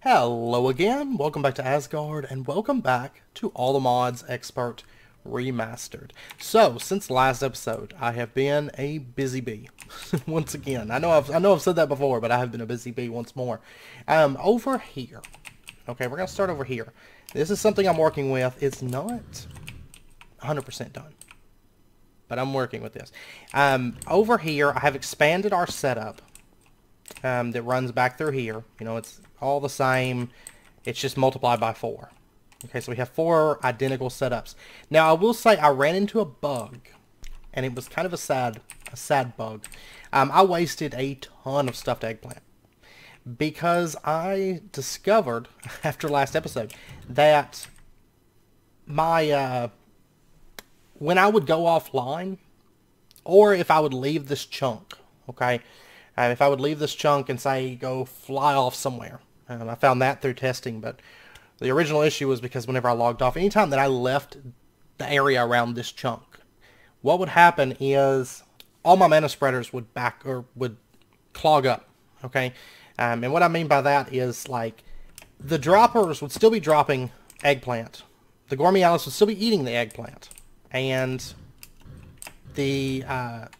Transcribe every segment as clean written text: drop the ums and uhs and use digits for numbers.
Hello again, welcome back to Asgard, and welcome back to All the Mods Expert Remastered. So, since last episode, I have been a busy bee. Once again. I know I've said that before, but I have been a busy bee once more. Over here. Okay, we're going to start over here. This is something I'm working with. It's not 100% done, but I'm working with this. Over here, I have expanded our setup that runs back through here. You know, it's all the same. It's just multiplied by 4. Okay, so we have 4 identical setups. Now, I will say I ran into a bug, and it was kind of a sad bug. I wasted a ton of stuffed eggplant because I discovered after last episode that my when I would go offline, or if I would leave this chunk, okay, if I would leave this chunk and say go fly off somewhere. I found that through testing, but the original issue was because whenever I logged off, anytime that I left the area around this chunk, what would happen is all my mana spreaders would would clog up, okay? And what I mean by that is, like, the droppers would still be dropping eggplant. The Gormialis would still be eating the eggplant. And the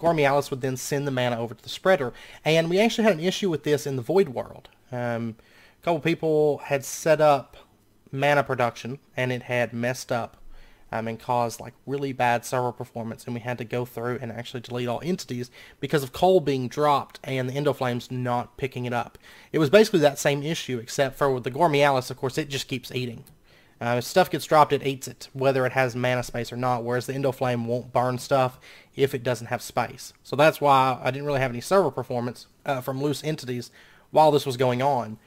Gormialis would then send the mana over to the spreader. And we actually had an issue with this in the Void world. A couple people had set up mana production, and it had messed up and caused like really bad server performance, and we had to go through and actually delete all entities because of coal being dropped and the endoflames not picking it up. It was basically that same issue, except for with the Gormialis, of course, it just keeps eating. If stuff gets dropped, it eats it, whether it has mana space or not, whereas the endoflame won't burn stuff if it doesn't have space. So that's why I didn't really have any server performance from loose entities while this was going on.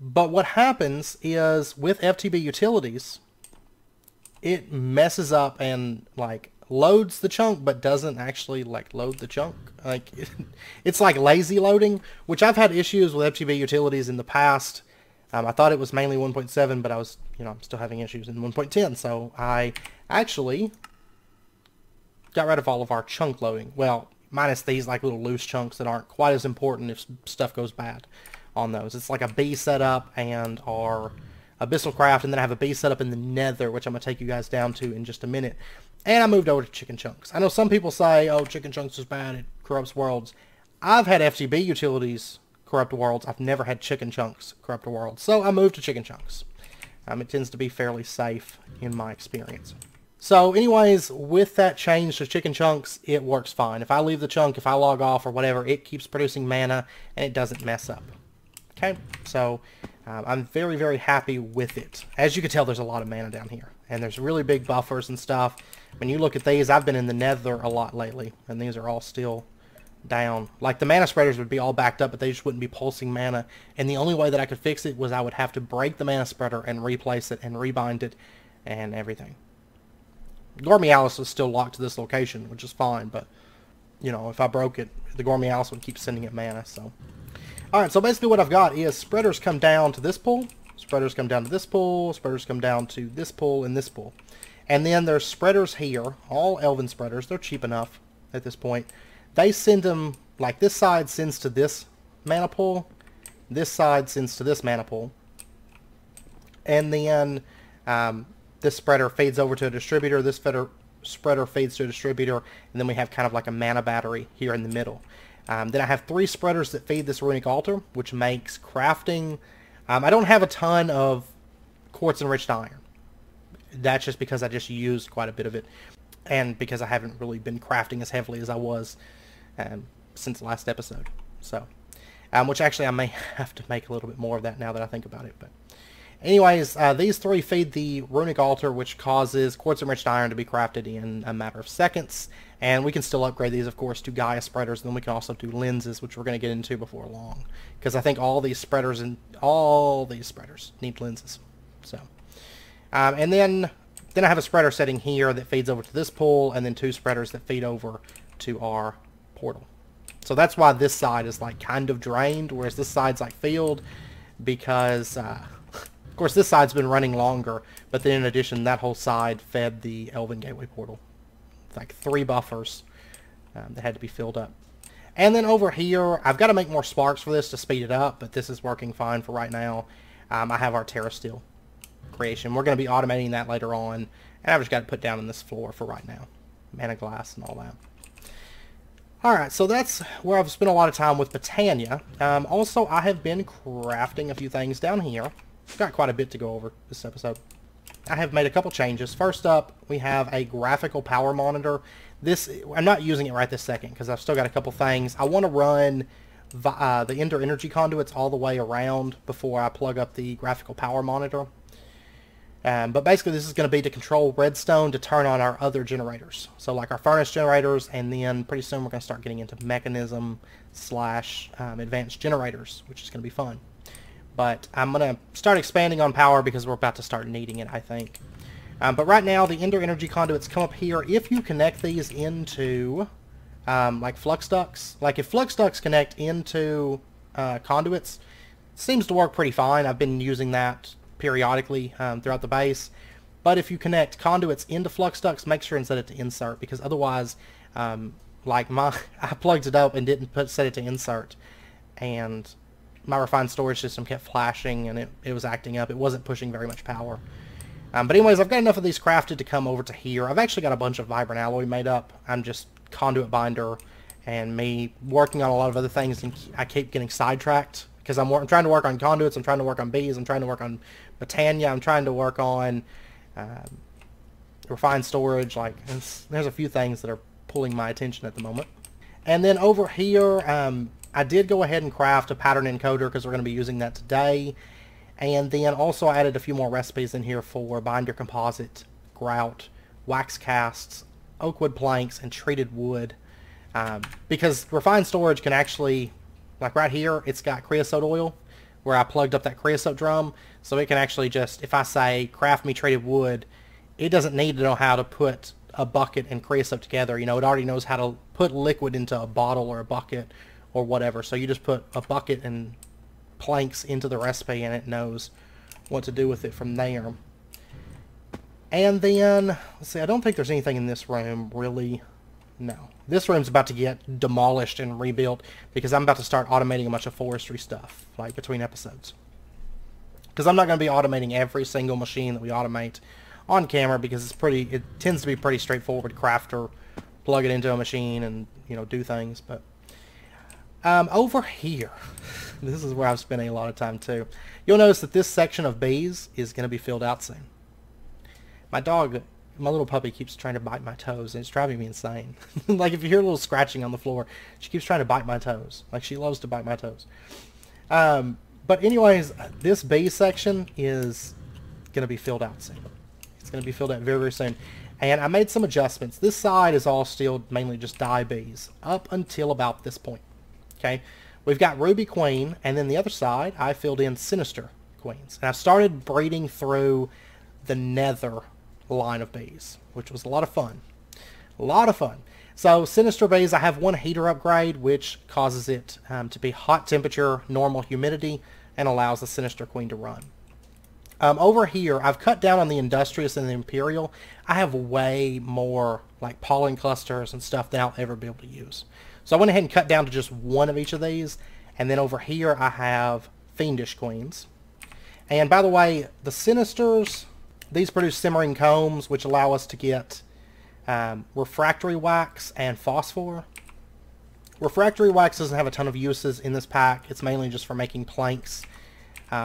But what happens is with FTB utilities, it messes up and like loads the chunk, but doesn't actually like load the chunk. Like it's like lazy loading, which I've had issues with FTB utilities in the past. I thought it was mainly 1.7, but I'm still having issues in 1.10. So I actually got rid of all of our chunk loading. Well, minus these like little loose chunks that aren't quite as important if stuff goes bad on those. It's like a B setup and our Abyssal Craft, and then I have a B setup in the Nether, which I'm going to take you guys down to in just a minute. And I moved over to Chicken Chunks. I know some people say, oh, Chicken Chunks is bad, it corrupts worlds. I've had FTB utilities corrupt worlds. I've never had Chicken Chunks corrupt worlds. So I moved to Chicken Chunks. It tends to be fairly safe in my experience. So anyways, with that change to Chicken Chunks, it works fine. If I leave the chunk, if I log off or whatever, it keeps producing mana and it doesn't mess up. Okay, so I'm very, very happy with it. As you can tell, there's a lot of mana down here, and there's really big buffers and stuff. When you look at these, I've been in the Nether a lot lately, and these are all still down. Like, the mana spreaders would be all backed up, but they just wouldn't be pulsing mana, and the only way that I could fix it was I would have to break the mana spreader and replace it and rebind it and everything. Gormialis is still locked to this location, which is fine, but, you know, if I broke it, the Gormialis would keep sending it mana, so. Alright, so basically what I've got is spreaders come down to this pool, spreaders come down to this pool, spreaders come down to this pool and this pool. And then there's spreaders here, all elven spreaders. They're cheap enough at this point. They send them, like this side sends to this mana pool, this side sends to this mana pool. And then this spreader feeds over to a distributor, this spreader feeds to a distributor, and then we have kind of like a mana battery here in the middle. Then I have 3 spreaders that feed this Runic altar, which makes crafting. I don't have a ton of quartz enriched iron. That's just because I just used quite a bit of it, and because I haven't really been crafting as heavily as I was since the last episode. So, which actually I may have to make a little bit more of that now that I think about it. But anyways, these 3 feed the Runic altar, which causes quartz enriched iron to be crafted in a matter of seconds. And we can still upgrade these, of course, to Gaia spreaders. And then we can also do lenses, which we're going to get into before long. Because I think all these spreaders need lenses. So, and then I have a spreader setting here that feeds over to this pool, and then 2 spreaders that feed over to our portal. So that's why this side is like kind of drained, whereas this side's like filled, because of course this side's been running longer. But then in addition, that whole side fed the Elven Gateway portal. Like 3 buffers that had to be filled up. And then over here, I've got to make more sparks for this to speed it up, but this is working fine for right now. I have our Terra Steel creation. We're going to be automating that later on, and I've just got to put down in this floor for right now. Mana glass and all that. Alright, so that's where I've spent a lot of time with Botania. Also, I have been crafting a few things down here. Got quite a bit to go over this episode. I have made a couple changes. First up, we have a graphical power monitor. This, I'm not using it right this second because I've still got a couple things. I want to run the Ender energy conduits all the way around before I plug up the graphical power monitor. But basically this is going to be to control redstone to turn on our other generators. So like our furnace generators, and then pretty soon we're going to start getting into mechanism / advanced generators, which is going to be fun. But I'm going to start expanding on power because we're about to start needing it, I think. But right now the Ender energy conduits come up here. If you connect these into like flux ducts, like if flux ducts connect into conduits, it seems to work pretty fine. I've been using that periodically throughout the base. But if you connect conduits into flux ducts, make sure and set it to insert, because otherwise like I plugged it up and didn't set it to insert, and my refined storage system kept flashing and it was acting up. It wasn't pushing very much power. But anyways, I've got enough of these crafted to come over to here. I've actually got a bunch of vibrant alloy made up. I'm just conduit binder and me working on a lot of other things, and I keep getting sidetracked because I'm trying to work on conduits, I'm trying to work on bees, I'm trying to work on Botania, I'm trying to work on refined storage. Like, there's a few things that are pulling my attention at the moment. And then over here, I did go ahead and craft a pattern encoder because we're going to be using that today. And then also I added a few more recipes in here for binder composite, grout, wax casts, oakwood planks, and treated wood. Because refined storage can actually, like right here, it's got creosote oil where I plugged up that creosote drum. So it can actually just, if I say craft me treated wood, it doesn't need to know how to put a bucket and creosote together. You know, it already knows how to put liquid into a bottle or a bucket or whatever. So you just put a bucket and planks into the recipe and it knows what to do with it from there. And then, let's see, I don't think there's anything in this room, really. No. This room's about to get demolished and rebuilt because I'm about to start automating a bunch of forestry stuff, like between episodes. Because I'm not going to be automating every single machine that we automate on camera, because it tends to be pretty straightforward. Crafter, plug it into a machine and, you know, do things. But over here, this is where I've spent a lot of time too. You'll notice that this section of bees is going to be filled out soon. My dog, my little puppy, keeps trying to bite my toes, and it's driving me insane. Like, if you hear a little scratching on the floor, she keeps trying to bite my toes. Like, she loves to bite my toes. But anyways, this bee section is going to be filled out soon. It's going to be filled out very, very soon. And I made some adjustments. This side is all still mainly just dye bees up until about this point. Okay, we've got Ruby Queen, and then the other side I filled in Sinister Queens. And I've started breeding through the Nether line of bees, which was a lot of fun. A lot of fun. So Sinister bees, I have one heater upgrade, which causes it to be hot temperature, normal humidity, and allows the Sinister Queen to run. Over here, I've cut down on the Industrious and the Imperial. I have way more like pollen clusters and stuff than I'll ever be able to use. So I went ahead and cut down to just one of each of these. And then over here I have Fiendish Queens. And by the way, the Sinisters, these produce simmering combs, which allow us to get refractory wax and phosphor. Refractory wax doesn't have a ton of uses in this pack. It's mainly just for making planks.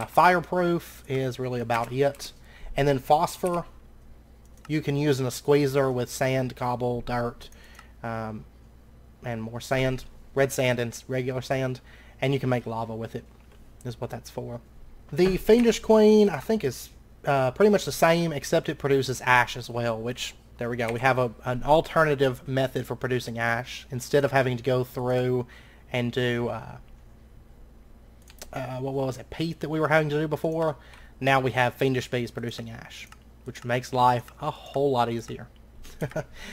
Fireproof is really about it. And then phosphor, you can use in a squeezer with sand, cobble, dirt, and more sand, red sand and regular sand, and you can make lava with it, is what that's for. The Fiendish Queen, I think, is pretty much the same, except it produces ash as well, which, there we go, we have an alternative method for producing ash. Instead of having to go through and do, what was it, peat that we were having to do before, now we have Fiendish bees producing ash, which makes life a whole lot easier.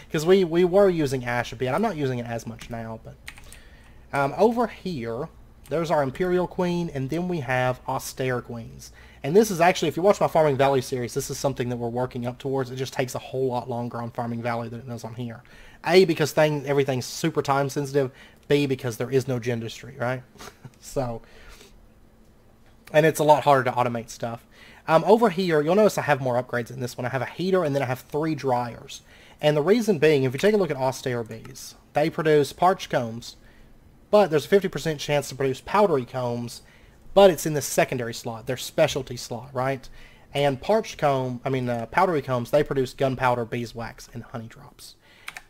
Because we were using ash a bit. I'm not using it as much now, but over here, there's our Imperial Queen, and then we have Austere Queens. And this is actually, if you watch my Farming Valley series, this is something that we're working up towards. It just takes a whole lot longer on Farming Valley than it does on here. A, because everything's super time sensitive. B, because there is no gendustry, right? So, And it's a lot harder to automate stuff. Over here, you'll notice I have more upgrades in this one. I have a heater, and then I have 3 dryers. And the reason being, if you take a look at austere bees, they produce parched combs, but there's a 50% chance to produce powdery combs, but it's in the secondary slot, their specialty slot, right? And powdery combs, they produce gunpowder, beeswax, and honey drops.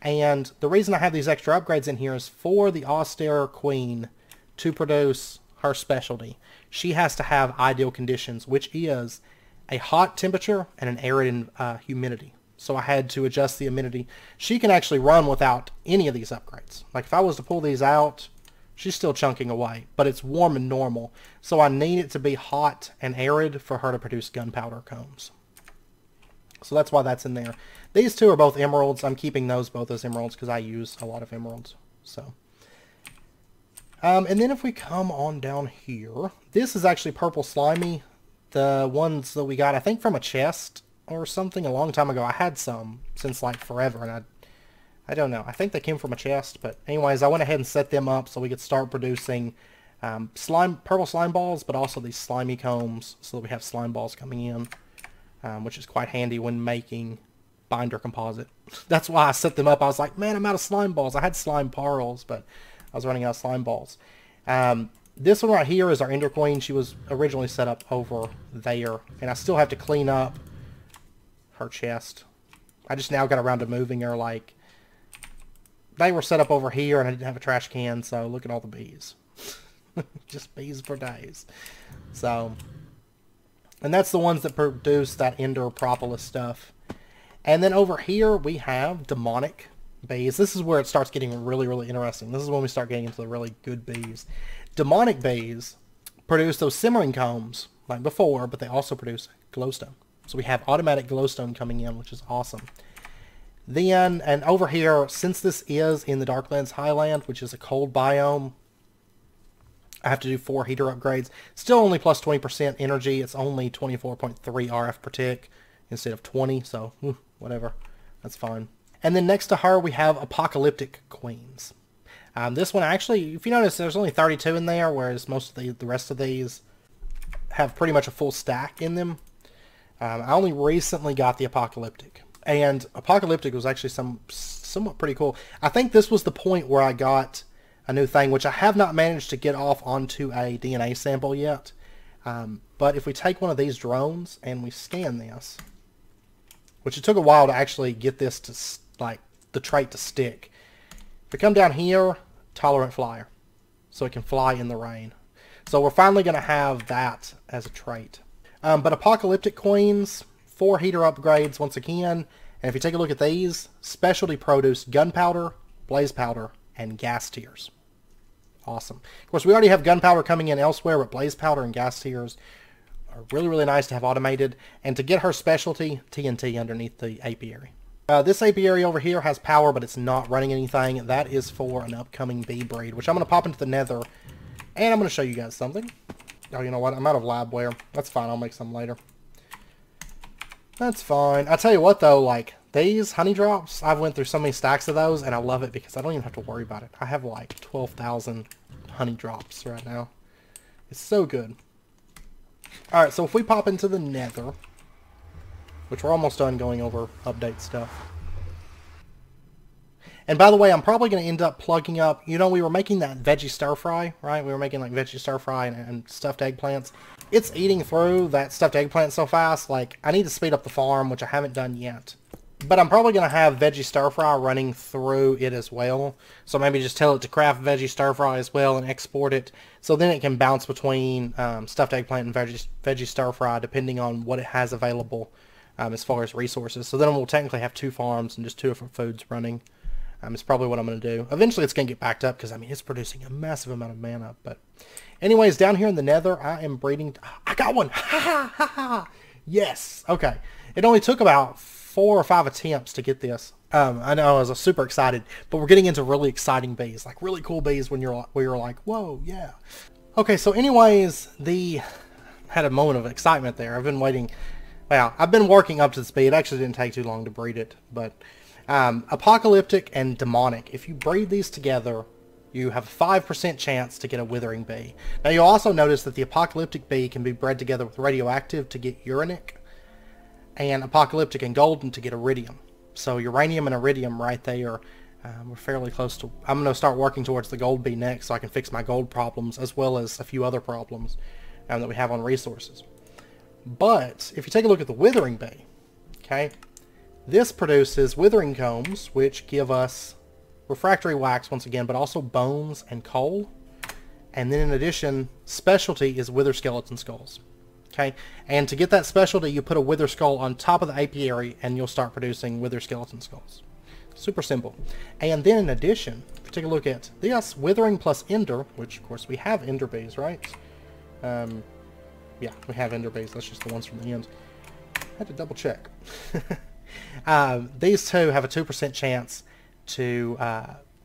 And the reason I have these extra upgrades in here is for the austere queen to produce her specialty. She has to have ideal conditions, which is a hot temperature and an arid humidity. So I had to adjust the humidity. She can actually run without any of these upgrades. Like if I was to pull these out, she's still chunking away, but it's warm and normal. So I need it to be hot and arid for her to produce gunpowder combs. So that's why that's in there. These 2 are both emeralds. I'm keeping those both as emeralds because I use a lot of emeralds. So, and then if we come on down here, this is actually purple slimy. The ones that we got, I think from a chest or something a long time ago. I had some since like forever, and I don't know. I think they came from a chest, but anyways, I went ahead and set them up so we could start producing purple slime balls, but also these slimy combs, so that we have slime balls coming in, which is quite handy when making binder composite. That's why I set them up. I was like, man, I'm out of slime balls. I had slime pearls, but I was running out of slime balls. This one right here is our Ender Queen. She was originally set up over there, and I still have to clean up her chest. I just now got around to moving her. Like, they were set up over here, and I didn't have a trash can, so look at all the bees. Just bees for days. So, and that's the ones that produce that Ender Propolis stuff. And then over here, we have demonic bees. This is where it starts getting really, really interesting. This is when we start getting into the really good bees. Demonic bees produce those simmering combs like before, but they also produce glowstone. So we have automatic glowstone coming in, which is awesome. Then, and over here, since this is in the Darklands Highland, which is a cold biome, I have to do 4 heater upgrades. Still only plus 20% energy. It's only 24.3 RF per tick instead of 20, so whatever. That's fine. And then next to her, we have Apocalyptic Queens. This one actually, if you notice, there's only 32 in there, whereas most of the rest of these have pretty much a full stack in them. I only recently got the Apocalyptic. And Apocalyptic was actually somewhat pretty cool. I think this was the point where I got a new thing, which I have not managed to get off onto a DNA sample yet. But if we take one of these drones and we scan this, which it took a while to actually get this to, like, the trait to stick. If we come down here, Tolerant Flyer. So it can fly in the rain. So we're finally going to have that as a trait. But Apocalyptic Queens, 4 heater upgrades once again. And if you take a look at these, specialty produce gunpowder, blaze powder, and gas tiers. Awesome. Of course, we already have gunpowder coming in elsewhere, but blaze powder and gas tiers are really, really nice to have automated. And to get her specialty, TNT underneath the apiary. This apiary over here has power, but it's not running anything. That is for an upcoming bee breed, which I'm going to pop into the Nether. And I'm going to show you guys something. Oh, you know what? I'm out of labware. That's fine. I'll make some later. That's fine. I tell you what, though, like, these honey drops, I've went through so many stacks of those, and I love it because I don't even have to worry about it. I have, like, 12,000 honey drops right now. It's so good. Alright, so if we pop into the Nether, which we're almost done going over update stuff. And by the way, I'm probably going to end up plugging up, you know, we were making that veggie stir fry, right? We were making like veggie stir fry and stuffed eggplants. It's eating through that stuffed eggplant so fast, like, I need to speed up the farm, which I haven't done yet. But I'm probably going to have veggie stir fry running through it as well. So maybe just tell it to craft veggie stir fry as well and export it. So then it can bounce between stuffed eggplant and veggie stir fry depending on what it has available as far as resources. So then we'll technically have 2 farms and just 2 different foods running. It's probably what I'm going to do. Eventually it's going to get backed up because, I mean, it's producing a massive amount of mana. But anyways, down here in the Nether, I am breeding... I got one! Ha ha ha ha! Yes! Okay. It only took about 4 or 5 attempts to get this. I know I was super excited, but we're getting into really exciting bees. Like, really cool bees when you're like, whoa, yeah. Okay, so anyways, had a moment of excitement there. I've been waiting... Well, I've been working up to the speed. It actually didn't take too long to breed it, but... Apocalyptic and Demonic. If you breed these together, you have a 5% chance to get a withering bee. Now you'll also notice that the apocalyptic bee can be bred together with radioactive to get Runic, and apocalyptic and golden to get iridium. So uranium and iridium right there, we're fairly close to... I'm going to start working towards the gold bee next so I can fix my gold problems as well as a few other problems that we have on resources. But if you take a look at the withering bee, okay, this produces withering combs, which give us refractory wax once again, but also bones and coal. And then in addition, specialty is wither skeleton skulls. Okay, and to get that specialty, you put a wither skull on top of the apiary and you'll start producing wither skeleton skulls. Super simple. And then in addition, if you take a look at this, withering plus ender, which of course we have ender bees, right? Yeah, we have ender bees. That's just the ones from the end. I had to double check. These two have a 2% chance to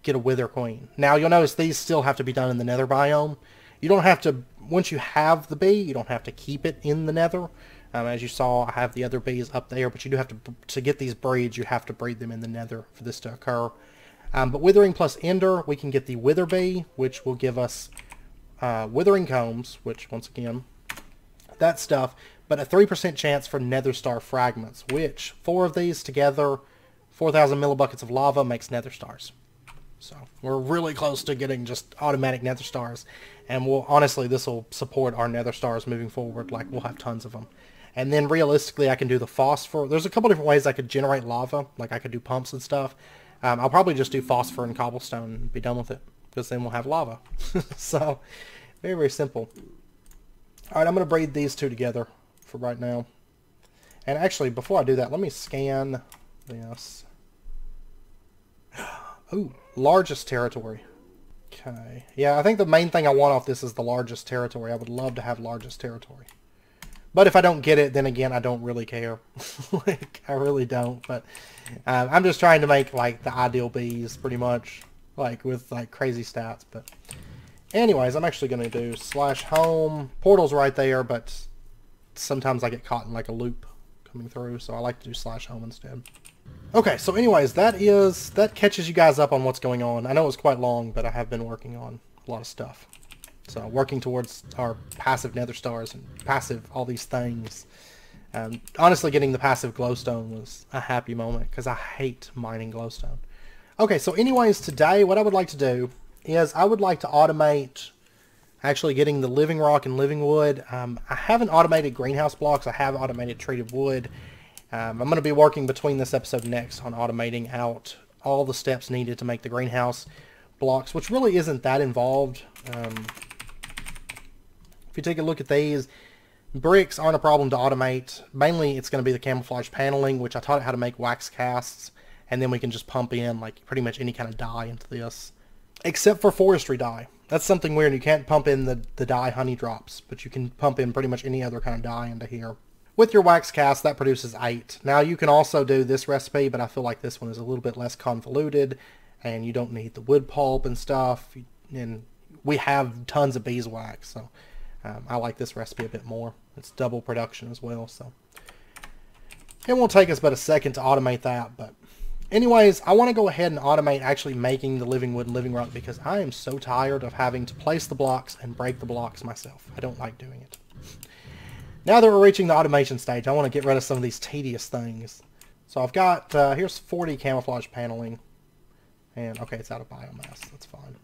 get a wither queen. Now you'll notice these still have to be done in the nether biome. You don't have to, once you have the bee, you don't have to keep it in the nether. As you saw, I have the other bees up there, but you do have to get these breeds, you have to breed them in the nether for this to occur. But withering plus ender, we can get the wither bee, which will give us withering combs, which once again, that stuff, but a 3% chance for nether star fragments, which 4 of these together, 4,000 millibuckets of lava makes nether stars. So we're really close to getting just automatic nether stars, and we'll honestly, this will support our nether stars moving forward. Like, we'll have tons of them. And then realistically, I can do the phosphor. There's a couple different ways I could generate lava. Like, I could do pumps and stuff. I'll probably just do phosphor and cobblestone and be done with it, because then we'll have lava. So very, very simple. All right, I'm going to breed these two together for right now. And actually, before I do that, let me scan this. Ooh, largest territory. Okay. Yeah, I think the main thing I want off this is the largest territory. I would love to have largest territory. But if I don't get it, then again, I don't really care. Like, I really don't. But I'm just trying to make, like, the ideal bees, pretty much. Like, with, like, crazy stats. But anyways, I'm actually going to do /home. Portal's right there, but sometimes I get caught in, like, a loop coming through. So I like to do /home instead. Okay, so anyways, that catches you guys up on what's going on. I know it's quite long, but I have been working on a lot of stuff. So working towards our passive nether stars and passive all these things. Honestly, getting the passive glowstone was a happy moment because I hate mining glowstone. Okay, so anyways, today what I would like to do is I would like to automate actually getting the living rock and living wood. I haven't automated greenhouse blocks. I have automated treated wood. I'm going to be working between this episode and next on automating out all the steps needed to make the greenhouse blocks, which really isn't that involved. If you take a look at these, bricks aren't a problem to automate. Mainly it's going to be the camouflage paneling, which I taught it how to make wax casts, and then we can just pump in like pretty much any kind of dye into this. Except for forestry dye. That's something weird. You can't pump in the dye honey drops, but you can pump in pretty much any other kind of dye into here. With your wax cast, that produces 8. Now you can also do this recipe, but I feel like this one is a little bit less convoluted, and you don't need the wood pulp and stuff. And we have tons of beeswax, so I like this recipe a bit more. It's double production as well, so it won't take us but a second to automate that. But anyways, I want to go ahead and automate actually making the living wood and living rock because I am so tired of having to place the blocks and break the blocks myself. I don't like doing it. Now that we're reaching the automation stage, I want to get rid of some of these tedious things. So I've got, here's 40 camouflage paneling. And, okay, it's out of biomass. That's fine.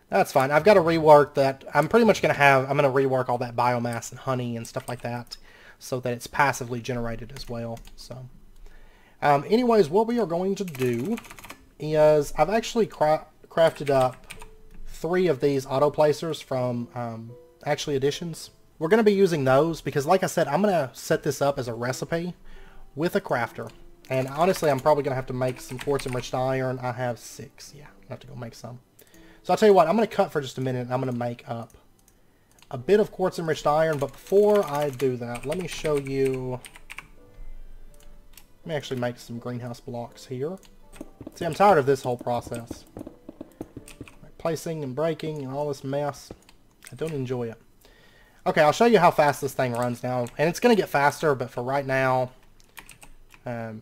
That's fine. I've got to rework that. I'm pretty much going to have, I'm going to rework all that biomass and honey and stuff like that so that it's passively generated as well. So, anyways, what we are going to do is I've actually crafted up 3 of these auto placers from actually Additions. We're going to be using those because, like I said, I'm going to set this up as a recipe with a crafter. And honestly, I'm probably going to have to make some quartz enriched iron. I have 6. Yeah, I have to go make some. So I'll tell you what, I'm going to cut for just a minute and I'm going to make up a bit of quartz enriched iron. But before I do that, let me show you. Let me actually make some greenhouse blocks here. See, I'm tired of this whole process. Like placing and breaking and all this mess. I don't enjoy it. Okay, I'll show you how fast this thing runs now. And it's going to get faster, but for right now, there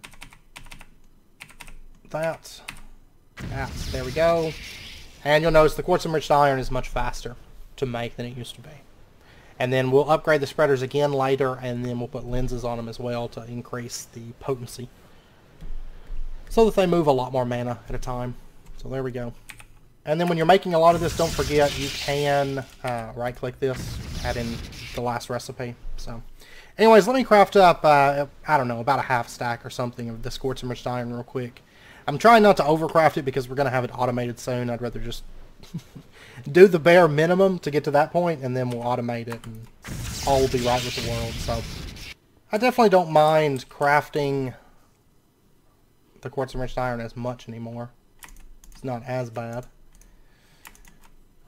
we go. And you'll notice the quartz enriched iron is much faster to make than it used to be. And then we'll upgrade the spreaders again later, and then we'll put lenses on them as well to increase the potency, so that they move a lot more mana at a time. So there we go. And then when you're making a lot of this, don't forget you can right-click this, add in the last recipe. So anyways, let me craft up, I don't know, about a half stack or something of this quartz enriched iron real quick. I'm trying not to overcraft it because we're going to have it automated soon. I'd rather just do the bare minimum to get to that point, and then we'll automate it, and all will be right with the world. So I definitely don't mind crafting the quartz enriched iron as much anymore. It's not as bad.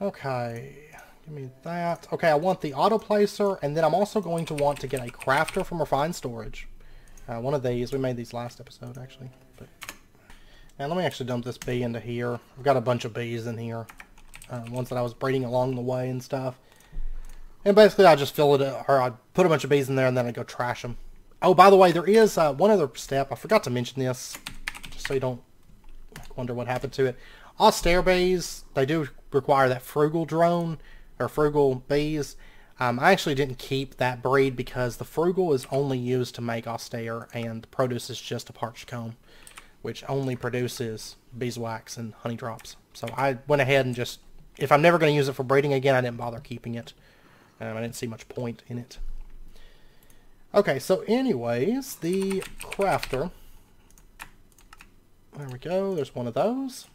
Okay, give me that. Okay, I want the auto placer, and then I'm also going to want to get a crafter from refined storage. One of these. We made these last episode, actually. And let me actually dump this bee into here. I've got a bunch of bees in here. Ones that I was breeding along the way and stuff. And basically I just fill it, or I put a bunch of bees in there and then I go trash them. Oh, by the way, there is one other step. I forgot to mention this, just so you don't wonder what happened to it. Austere bees, they do require that frugal drone, or frugal bees. I actually didn't keep that breed because the frugal is only used to make austere, and the produce is just a parched comb, which only produces beeswax and honey drops. So I went ahead and just, if I'm never going to use it for breeding again, I didn't bother keeping it. I didn't see much point in it. Okay, so anyways, the crafter. There we go, there's one of those.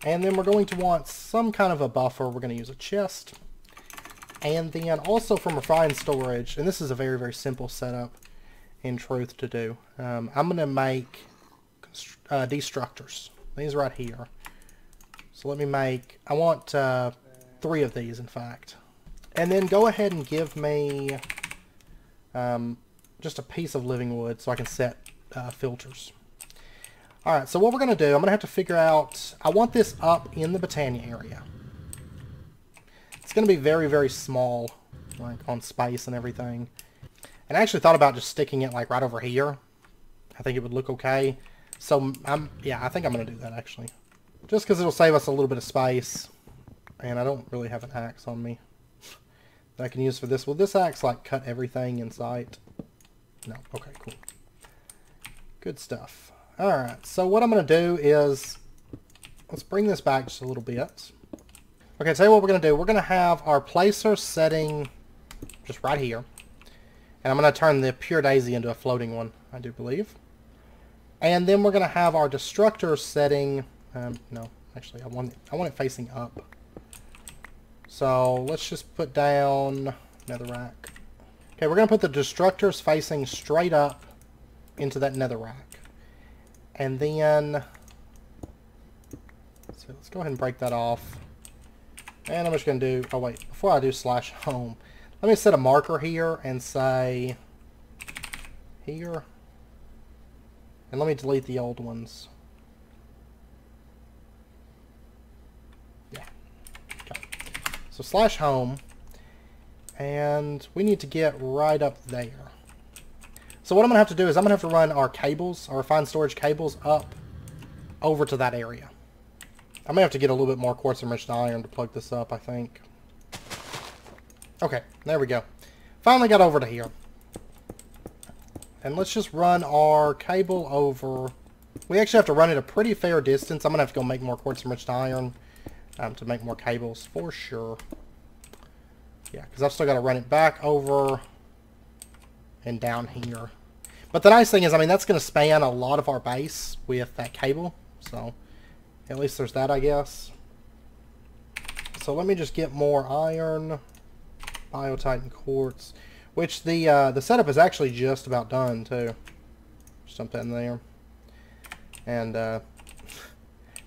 And then we're going to want some kind of a buffer. We're going to use a chest. And then also from refined storage, and this is a very, very simple setup in truth to do. I'm going to make destructors. These right here. So let me make, I want 3 of these in fact. And then go ahead and give me just a piece of living wood so I can set filters. Alright, so what we're going to do, I'm going to have to figure out, I want this up in the Botania area. It's going to be very, very small, like on space and everything. And I actually thought about just sticking it like right over here. I think it would look okay. So, yeah, I think I'm going to do that actually. Just because it'll save us a little bit of space. And I don't really have an axe on me that I can use for this. Will this axe like cut everything in sight? No. Okay, cool. Good stuff. Alright, so what I'm going to do is, let's bring this back just a little bit. Okay, tell you what we're going to do. We're going to have our placer setting just right here. And I'm going to turn the pure daisy into a floating one, I do believe. And then we're going to have our destructor setting, no, actually I want it facing up. So let's just put down netherrack. Okay, we're going to put the destructors facing straight up into that netherrack. And then, so let's go ahead and break that off. And I'm just going to do, oh wait, before I do /home, let me set a marker here and say here. And let me delete the old ones. Yeah. Okay. So /home. And we need to get right up there. So what I'm going to have to do is I'm going to have to run our cables, our refined storage cables, up over to that area. I may have to get a little bit more quartz enriched iron to plug this up, I think. Okay, there we go. Finally got over to here. And let's just run our cable over. We actually have to run it a pretty fair distance. I'm going to have to go make more quartz enriched iron to make more cables for sure. Yeah, because I've still got to run it back over and down here. But the nice thing is, I mean, that's going to span a lot of our base with that cable. So, at least there's that, I guess. So let me just get more iron, biotite, and quartz. Which the setup is actually just about done, too. Just dump that in there. And,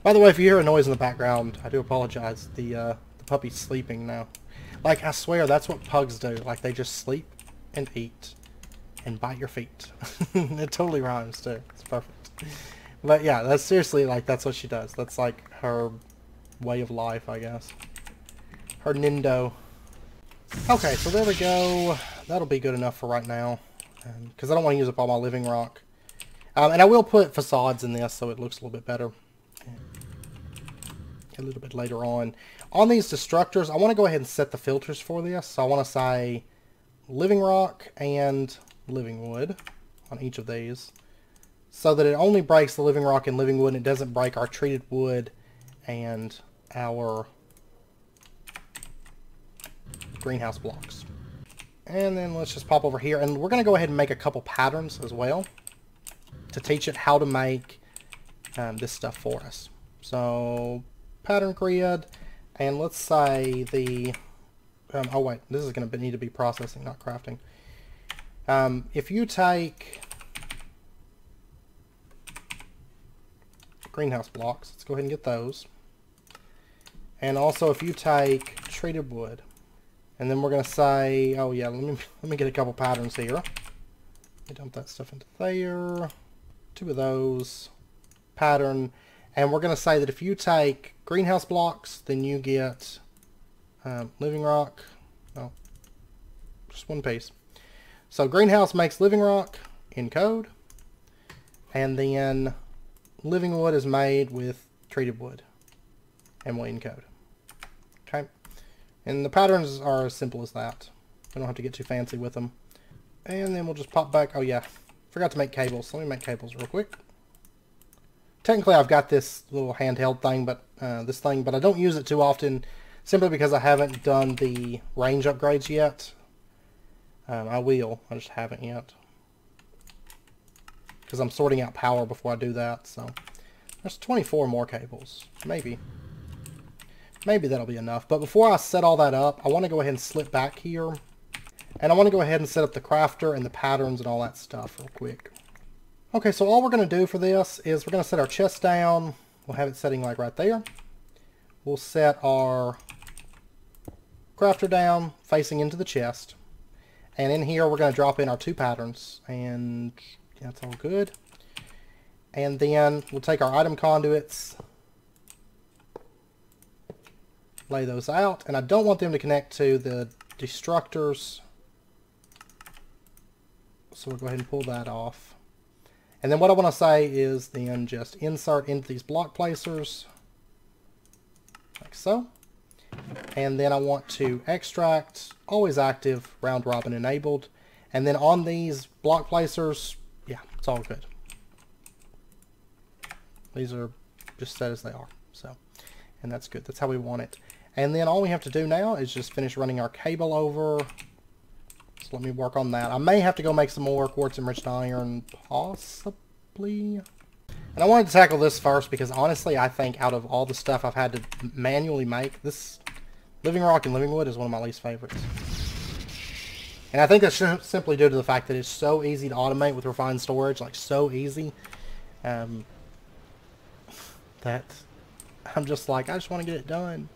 by the way, if you hear a noise in the background, I do apologize. The puppy's sleeping now. Like, I swear, that's what pugs do. Like, they just sleep and eat and bite your feet. It totally rhymes, too. It's perfect. But, yeah, that's seriously, like, that's what she does. That's, like, her way of life, I guess. Her nindo. Okay, so there we go. That'll be good enough for right now. Because I don't want to use up all my living rock. And I will put facades in this so it looks a little bit better. a little bit later on. On these destructors, I want to go ahead and set the filters for this. So I want to say living rock and living wood on each of these, so that it only breaks the living rock and living wood, and it doesn't break our treated wood and our greenhouse blocks. And then let's just pop over here, and we're going to go ahead and make a couple patterns as well to teach it how to make this stuff for us. So pattern grid, and let's say the oh wait, this is going to need to be processing, not crafting. If you take greenhouse blocks, let's go ahead and get those. And also if you take treated wood, and then we're going to say, oh yeah, let me get a couple patterns here. Let me dump that stuff into there. 2 of those. Pattern. And we're going to say that if you take greenhouse blocks, then you get living rock. Oh, just 1 piece. So greenhouse makes living rock in code. And then living wood is made with treated wood. And will encode. Okay. And the patterns are as simple as that. We don't have to get too fancy with them. And then we'll just pop back. Oh yeah, forgot to make cables. So let me make cables real quick. Technically I've got this little handheld thing, but but I don't use it too often, simply because I haven't done the range upgrades yet. I will, I just haven't yet, because I'm sorting out power before I do that. So there's 24 more cables. Maybe that'll be enough. But before I set all that up, I want to go ahead and slip back here. And I want to go ahead and set up the crafter and the patterns and all that stuff real quick. Okay, so all we're going to do for this is we're going to set our chest down. We'll have it setting like right there. We'll set our crafter down facing into the chest. And in here we're going to drop in our 2 patterns. And that's all good. And then we'll take our item conduits, lay those out, and I don't want them to connect to the destructors, so we'll go ahead and pull that off. And then what I want to say is then just insert into these block placers like so, and then I want to extract always active, round robin enabled, and then on these block placers, yeah, it's all good. These are just set as they are, so, and that's good. That's how we want it. And then all we have to do now is just finish running our cable over. So let me work on that. I may have to go make some more quartz enriched iron, possibly. And I wanted to tackle this first because honestly, I think out of all the stuff I've had to manually make, this living rock and living wood is one of my least favorites. And I think that's simply due to the fact that it's so easy to automate with refined storage, like so easy, that I'm just like, I just want to get it done.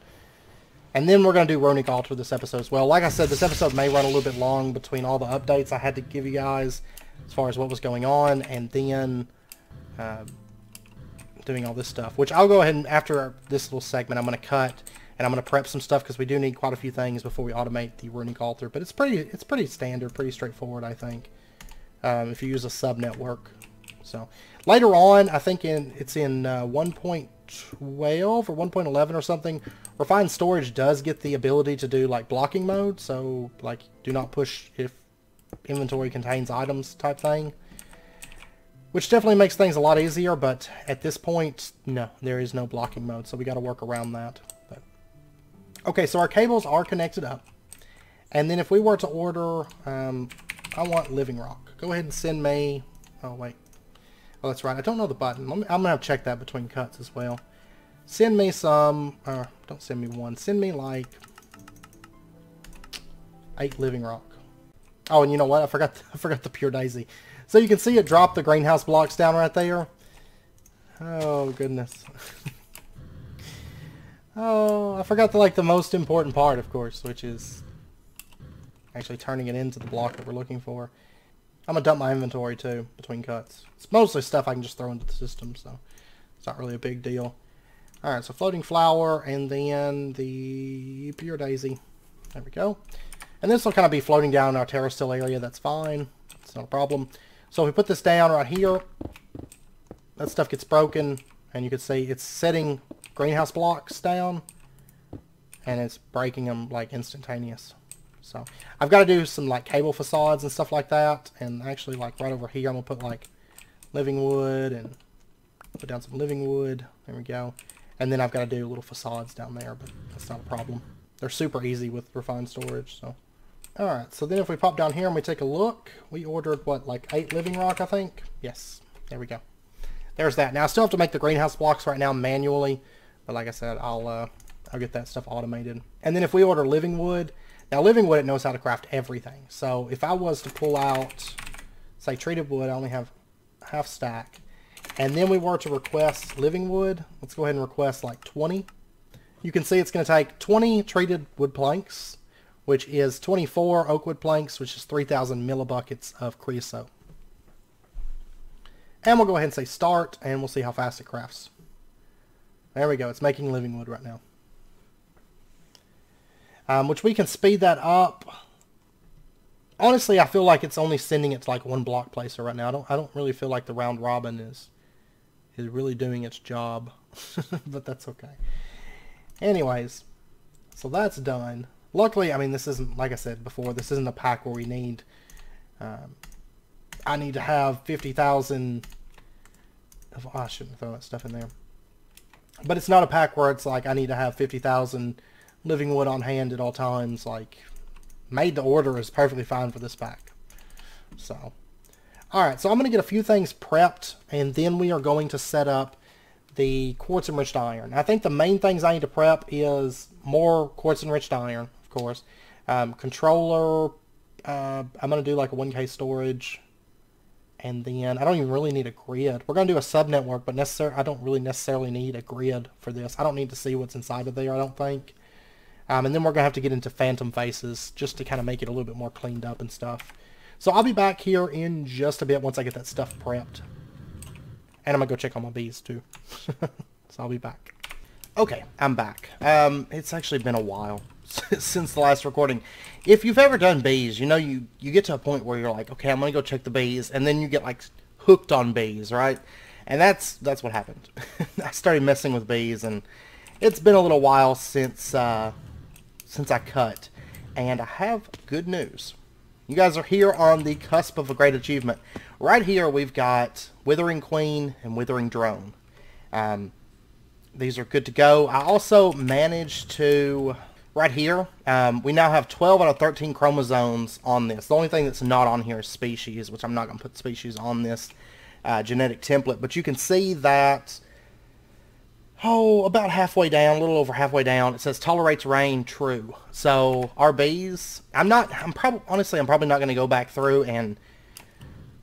And then we're going to do Runic Altar this episode as well. Like I said, this episode may run a little bit long between all the updates I had to give you guys as far as what was going on, and then doing all this stuff, which I'll go ahead and, after this little segment, I'm going to cut, and I'm going to prep some stuff because we do need quite a few things before we automate the Runic Altar. But it's pretty standard, pretty straightforward, I think, if you use a sub network. So later on, I think it's in 1.12 or 1.11 or something, refined storage does get the ability to do like blocking mode, so like do not push if inventory contains items type thing, which definitely makes things a lot easier. But at this point, no, there is no blocking mode, so we got to work around that. But okay, so our cables are connected up, and then if we were to order, I want living rock. Go ahead and send me, oh wait, oh that's right, I don't know the button. I'm gonna have to check that between cuts as well. Send me some, don't send me one, send me like 8 living rock. Oh, and you know what, I forgot the pure daisy. So you can see it drop the greenhouse blocks down right there. Oh goodness. Oh, I forgot the most important part, of course, which is actually turning it into the block that we're looking for. I'm gonna dump my inventory too between cuts. It's mostly stuff I can just throw into the system, so it's not really a big deal. Alright, so floating flower, and then the pure daisy. There we go. And this will kind of be floating down in our terra still area. That's fine. It's not a problem. So if we put this down right here, that stuff gets broken, and you can see it's setting greenhouse blocks down, and it's breaking them like instantaneous. So I've got to do some like cable facades and stuff like that, and actually like right over here I'm gonna put like living wood and put down some living wood. There we go. And then I've got to do little facades down there, but that's not a problem. They're super easy with refined storage. So alright, so then if we pop down here and we take a look, we ordered what, like 8 living rock, I think? Yes, there we go. There's that. Now I still have to make the greenhouse blocks right now manually, but like I said, I'll get that stuff automated. And then if we order living wood, now living wood, it knows how to craft everything. So if I was to pull out, say treated wood, I only have half stack, and then we were to request living wood, let's go ahead and request like 20. You can see it's going to take 20 treated wood planks, which is 24 oak wood planks, which is 3,000 millibuckets of creosote. And we'll go ahead and say start, and we'll see how fast it crafts. There we go. It's making living wood right now. Which we can speed that up. Honestly, I feel like it's only sending it to like one block placer right now. I don't really feel like the round robin is really doing its job. But that's okay. Anyways, so that's done. Luckily, I mean, this isn't, like I said before, this isn't a pack where we need, I need to have 50,000, I shouldn't throw that stuff in there. But it's not a pack where it's like I need to have 50,000 living wood on hand at all times. Like, made to order is perfectly fine for this pack. So, alright, so I'm going to get a few things prepped, and then we are going to set up the quartz enriched iron. I think the main things I need to prep is more quartz enriched iron, of course. Controller, I'm going to do like a 1K storage. And then I don't even really need a grid. We're going to do a sub-network, but I don't really necessarily need a grid for this. I don't need to see what's inside of there, I don't think. And then we're going to have to get into phantom faces just to kind of make it a little bit more cleaned up and stuff. So I'll be back here in just a bit once I get that stuff prepped. And I'm going to go check on my bees too. So I'll be back. Okay, I'm back. It's actually been a while since the last recording. If you've ever done bees, you know you get to a point where you're like, okay, I'm going to go check the bees. And then you get like hooked on bees, right? And that's what happened. I started messing with bees, and it's been a little while since I cut. And I have good news. You guys are here on the cusp of a great achievement. Right here we've got Withering Queen and Withering Drone. These are good to go. I also managed to, right here, we now have 12 out of 13 chromosomes on this. The only thing that's not on here is species, which I'm not going to put species on this genetic template. But you can see that, about halfway down, a little over halfway down, it says tolerates rain, true. So our bees, honestly, I'm probably not going to go back through and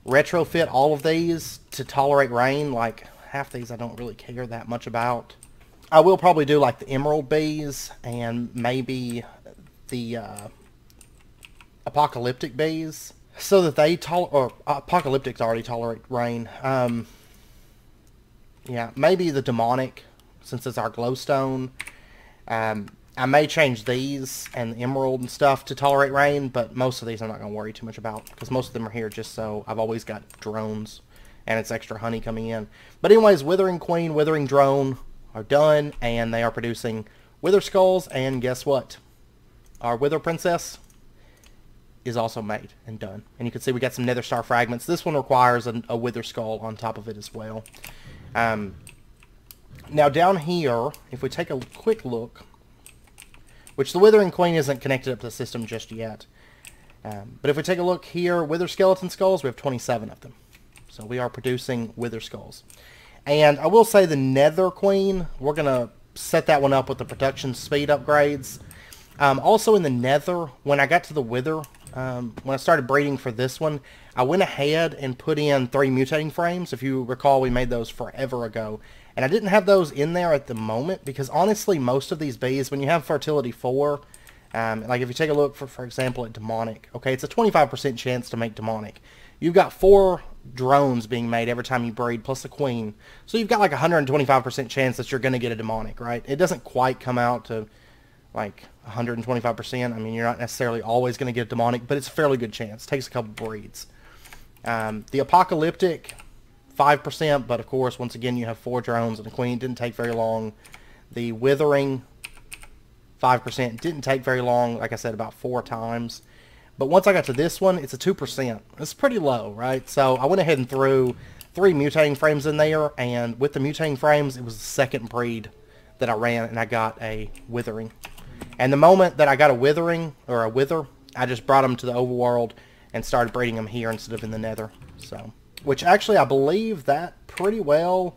retrofit all of these to tolerate rain. Like, half these I don't really care that much about. I will probably do like the emerald bees and maybe the apocalyptic bees, so that they apocalyptics already tolerate rain. Yeah, maybe the demonic, since it's our glowstone. I may change these and the emerald and stuff to tolerate rain, but most of these I'm not going to worry too much about, because most of them are here just so I've always got drones and it's extra honey coming in. But anyways, Withering Queen, Withering Drone are done, and they are producing Wither Skulls, and guess what? Our Wither Princess is also made and done. And you can see we got some Nether Star fragments. This one requires a Wither Skull on top of it as well. Now down here, if we take a quick look, which the Withering Queen isn't connected up to the system just yet, but if we take a look here, Wither Skeleton Skulls, we have 27 of them. So we are producing Wither Skulls. And I will say the Nether Queen, we're going to set that one up with the production speed upgrades. Also in the Nether, when I got to the Wither, when I started breeding for this one, I went ahead and put in 3 mutating frames. If you recall, we made those forever ago. And I didn't have those in there at the moment because honestly, most of these bees, when you have fertility 4, like if you take a look for example at demonic, okay, it's a 25% chance to make demonic. You've got 4 drones being made every time you breed, plus a queen. So you've got like a 125% chance that you're going to get a demonic, right? It doesn't quite come out to like 125%. I mean, you're not necessarily always going to get a demonic, but it's a fairly good chance. It takes a couple breeds. The apocalyptic, 5%, but of course, once again, you have 4 drones and a queen. It didn't take very long. The withering, 5%. Didn't take very long, like I said, about 4 times. But once I got to this one, it's a 2%. It's pretty low, right? So I went ahead and threw 3 mutating frames in there, and with the mutating frames, it was the second breed that I ran, and I got a withering. And the moment that I got a withering, or a wither, I just brought them to the overworld and started breeding them here instead of in the nether. So, which actually I believe that pretty well.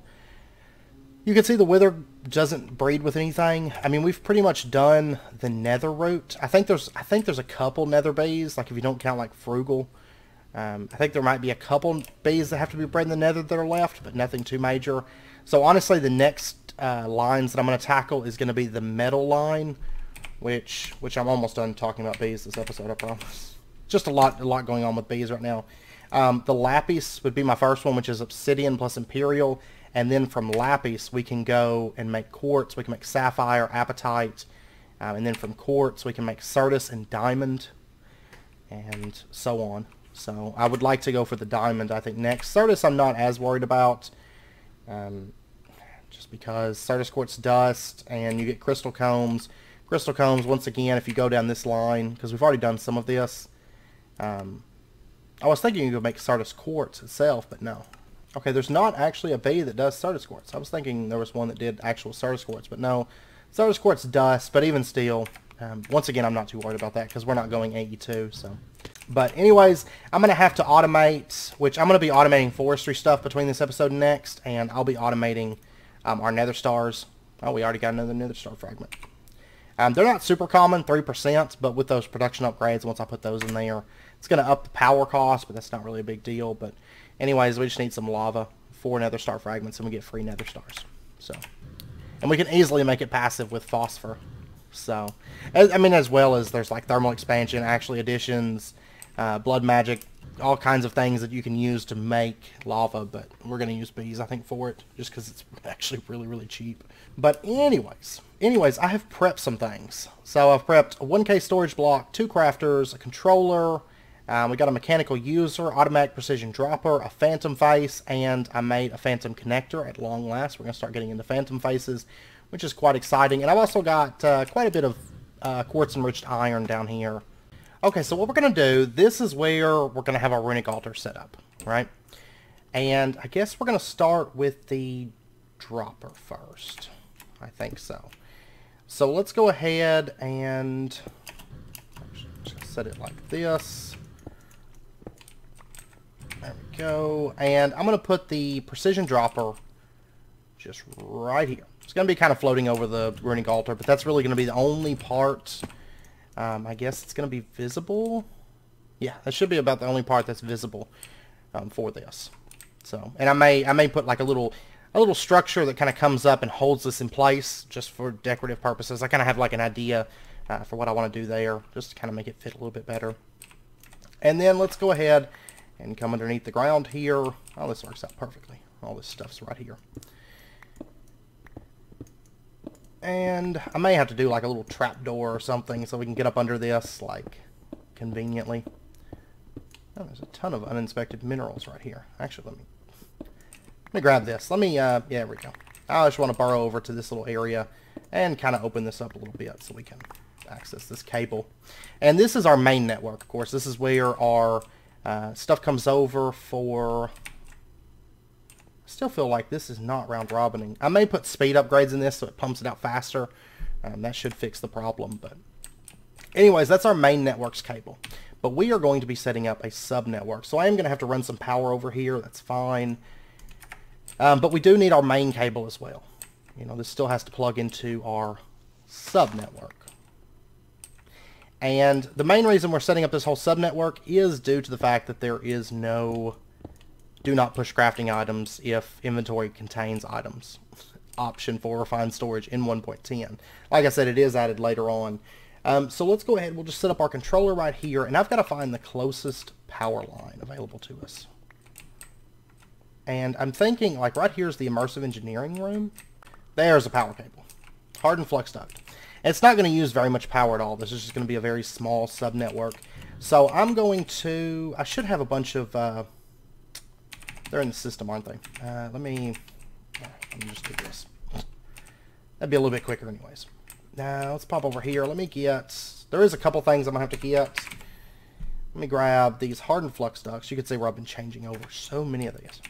You can see the wither doesn't breed with anything. I mean, we've pretty much done the nether route. I think there's a couple nether bays, like if you don't count like frugal. I think there might be a couple bays that have to be bred in the nether that are left, but nothing too major. So honestly, the next lines that I'm going to tackle is going to be the metal line, which I'm almost done talking about bees this episode, I promise. Just a lot going on with bees right now. The lapis would be my first one, which is obsidian plus imperial. And then from lapis, we can go and make quartz. We can make sapphire, apatite. And then from quartz, we can make certus and diamond. And so on. So I would like to go for the diamond, I think, next. Certus I'm not as worried about. Just because certus quartz dust, and you get crystal combs. Crystal combs, once again, if you go down this line, because we've already done some of this. I was thinking you could make certus quartz itself, but no. Okay, there's not actually a bee that does certus quartz. I was thinking there was one that did actual certus quartz, but no. Certus quartz dust, but even still, once again, I'm not too worried about that because we're not going AE2, so. But anyways, I'm going to have to automate, which I'm going to be automating forestry stuff between this episode and next, and I'll be automating our nether stars. Oh, we already got another nether star fragment. They're not super common, 3%, but with those production upgrades, once I put those in there, it's going to up the power cost, but that's not really a big deal. But anyways, we just need some lava, 4 nether star fragments, and we get free nether stars. So, and we can easily make it passive with phosphor. So, I mean, as well as there's like thermal expansion, actually additions, blood magic, all kinds of things that you can use to make lava, but we're going to use bees, I think, for it, just because it's actually really, really cheap. But anyways, I have prepped some things. So I've prepped a 1K storage block, 2 crafters, a controller, we got a mechanical user, automatic precision dropper, a phantom face, and I made a phantom connector at long last. We're going to start getting into phantom faces, which is quite exciting. And I've also got quite a bit of quartz enriched iron down here. Okay, so what we're going to do, this is where we're going to have our runic altar set up, right? And I guess we're going to start with the dropper first. I think so. So let's go ahead and just set it like this. There we go. And I'm going to put the precision dropper just right here. It's going to be kind of floating over the runic altar, but that's really going to be the only part. I guess it's going to be visible. Yeah, that should be about the only part that's visible for this. So, and I may put like a little structure that kind of comes up and holds this in place just for decorative purposes. I kind of have like an idea for what I want to do there, just to kind of make it fit a little bit better. And then let's go ahead and come underneath the ground here. Oh, this works out perfectly. All this stuff's right here. And I may have to do like a little trap door or something so we can get up under this, like, conveniently. Oh, there's a ton of uninspected minerals right here. Actually, let me grab this. Yeah, there we go. I just want to burrow over to this little area and kind of open this up a little bit so we can access this cable. And this is our main network, of course. This is where our stuff comes over for... I still feel like this is not round robining. I may put speed upgrades in this so it pumps it out faster. That should fix the problem. But anyways, that's our main network's cable. But we are going to be setting up a sub-network. So I am going to have to run some power over here. That's fine. But we do need our main cable as well. You know, this still has to plug into our sub-network. And the main reason we're setting up this whole sub-network is due to the fact that there is no... do not push crafting items if inventory contains items option for refined storage in 1.10. Like I said, it is added later on. So let's go ahead. We'll just set up our controller right here, and I've got to find the closest power line available to us. And I'm thinking, like, right here's the immersive engineering room. There's a power cable. Hardened flux duct. And it's not going to use very much power at all. This is just going to be a very small sub-network. So I'm going to... I should have a bunch of... they're in the system, aren't they? Let me just do this. That'd be a little bit quicker anyways. Now, let's pop over here. Let me get... There is a couple things I'm going to have to get. Let me grab these hardened flux ducts. You can see where I've been changing over so many of these.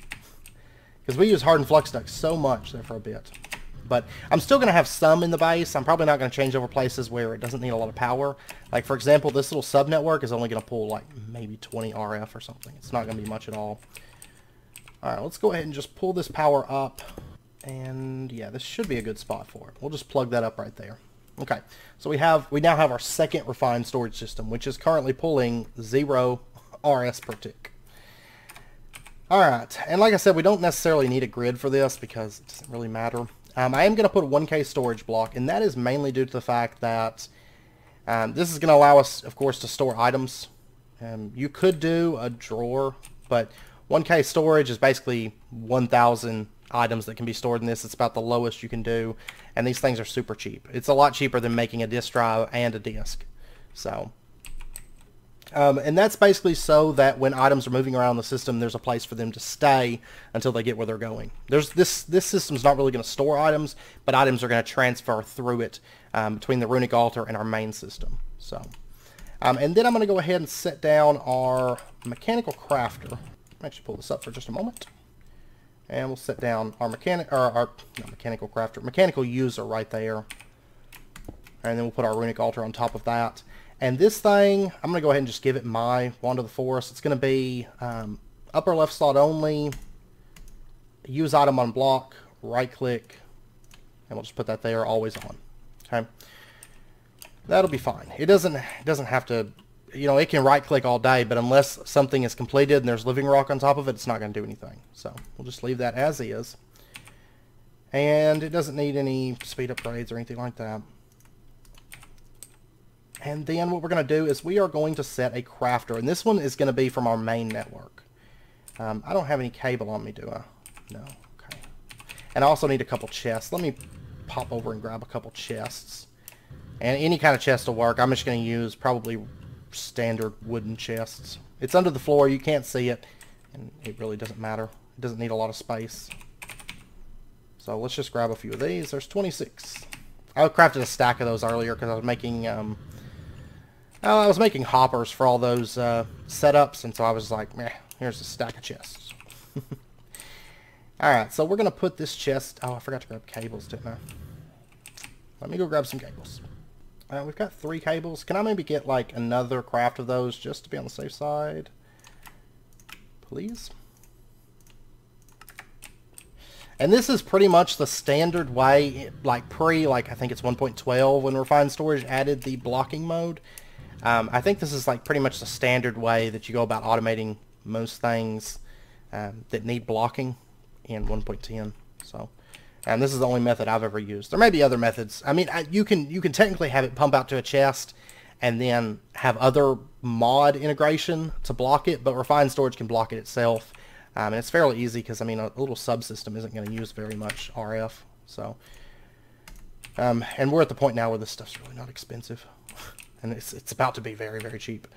Because we use hardened flux ducts so much there for a bit. But I'm still going to have some in the base. I'm probably not going to change over places where it doesn't need a lot of power. Like, for example, this little sub-network is only going to pull, like, maybe 20 RF or something. It's not going to be much at all. Alright, let's go ahead and just pull this power up. And, yeah, this should be a good spot for it. We'll just plug that up right there. Okay, so we now have our second refined storage system, which is currently pulling 0 RS per tick. Alright, and like I said, we don't necessarily need a grid for this because it doesn't really matter. I am going to put a 1K storage block, and that is mainly due to the fact that this is going to allow us, of course, to store items. You could do a drawer, but 1K storage is basically 1,000 items that can be stored in this. It's about the lowest you can do, and these things are super cheap. It's a lot cheaper than making a disk drive and a disk. So, and that's basically so that when items are moving around the system, there's a place for them to stay until they get where they're going. This system's not really going to store items, but items are going to transfer through it between the Runic altar and our main system. So, and then I'm going to go ahead and set down our mechanical crafter. I'll actually pull this up for just a moment. And we'll set down our mechanical crafter, mechanical user right there. And then we'll put our Runic altar on top of that. And this thing, I'm going to go ahead and just give it my Wand of the Forest. It's going to be upper left slot only, use item on block, right click, and we'll just put that there, always on. Okay, that'll be fine. It doesn't have to, you know, it can right click all day, but unless something is completed and there's livingrock on top of it, it's not going to do anything. So we'll just leave that as is. And it doesn't need any speed upgrades or anything like that. And then what we're going to do is we are going to set a crafter. And this one is going to be from our main network. I don't have any cable on me, do I? No. Okay. And I also need a couple chests. Let me pop over and grab a couple chests. And any kind of chest will work. I'm just going to use probably standard wooden chests. It's under the floor. You can't see it. And it really doesn't matter. It doesn't need a lot of space. So let's just grab a few of these. There's 26. I crafted a stack of those earlier because I was making... I was making hoppers for all those setups, and so I was like, meh, here's a stack of chests. Alright, so we're going to put this chest... Oh, I forgot to grab cables, didn't I? Let me go grab some cables. We've got 3 cables. Can I maybe get, like, another craft of those just to be on the safe side? Please? And this is pretty much the standard way, like, I think it's 1.12 when Refined Storage added the blocking mode. I think this is like pretty much the standard way that you go about automating most things that need blocking in 1.10. So, and this is the only method I've ever used. There may be other methods. I mean, you can technically have it pump out to a chest and then have other mod integration to block it, but Refined Storage can block it itself. And it's fairly easy because, I mean, a little subsystem isn't going to use very much RF. So, and we're at the point now where this stuff's really not expensive. And it's about to be very, very cheap.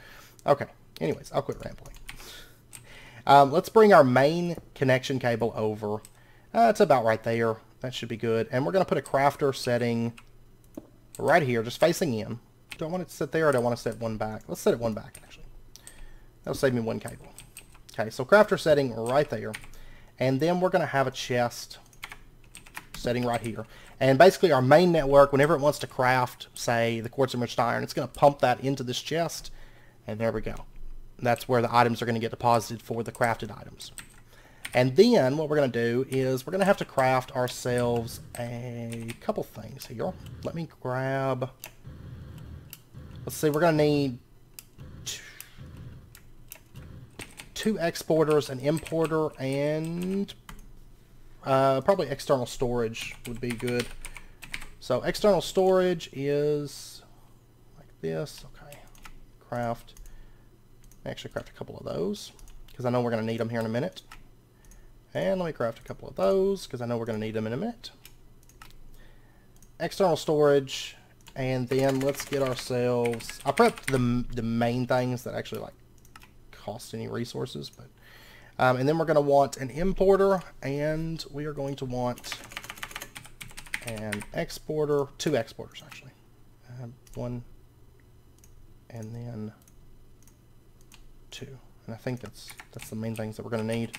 Okay. Anyways, I'll quit rambling. Let's bring our main connection cable over. It's about right there. That should be good. And we're going to put a crafter setting right here, just facing in. Do I want it to sit there or do I want to set one back? Let's set it one back, actually. That'll save me one cable. Okay, so crafter setting right there. And then we're going to have a chest setting right here. And basically our main network, whenever it wants to craft, say, the quartz enriched iron, it's going to pump that into this chest. And there we go. That's where the items are going to get deposited for the crafted items. And then what we're going to do is we're going to have to craft ourselves a couple things here. Let me grab... Let's see, we're going to need 2 exporters, an importer, and... probably external storage would be good. So external storage is like this. Okay. Craft. Actually craft a couple of those because I know we're going to need them here in a minute. And let me craft a couple of those because I know we're going to need them in a minute. External storage. And then let's get ourselves... I prepped the main things that actually like cost any resources, but... and then we're going to want an importer, and we are going to want and exporter, 2 exporters actually. One, and then 2. And I think that's the main things that we're going to need.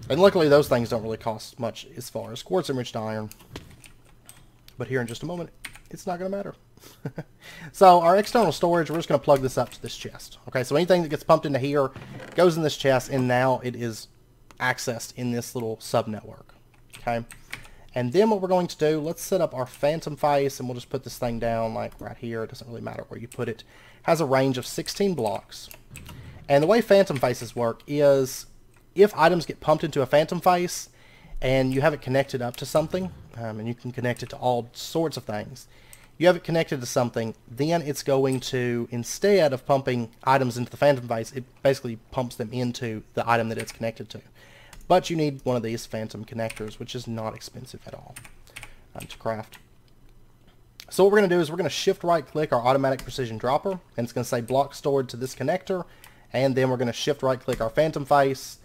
And luckily those things don't really cost much as far as quartz enriched iron. But here in just a moment, it's not going to matter. So our external storage, we're just going to plug this up to this chest. Okay, so anything that gets pumped into here goes in this chest, and now it is accessed in this little sub-network. Okay, and then what we're going to do, let's set up our phantom face, and we'll just put this thing down like right here. It doesn't really matter where you put it. It has a range of 16 blocks. And the way phantom faces work is if items get pumped into a phantom face and you have it connected up to something, and you can connect it to all sorts of things, you have it connected to something, then it's going to, instead of pumping items into the phantom face, it basically pumps them into the item that it's connected to. But you need one of these phantom connectors, which is not expensive at all to craft. So what we're going to do is we're going to shift right click our automatic precision dropper, and it's going to say block stored to this connector, and then we're going to shift right click our phantom face,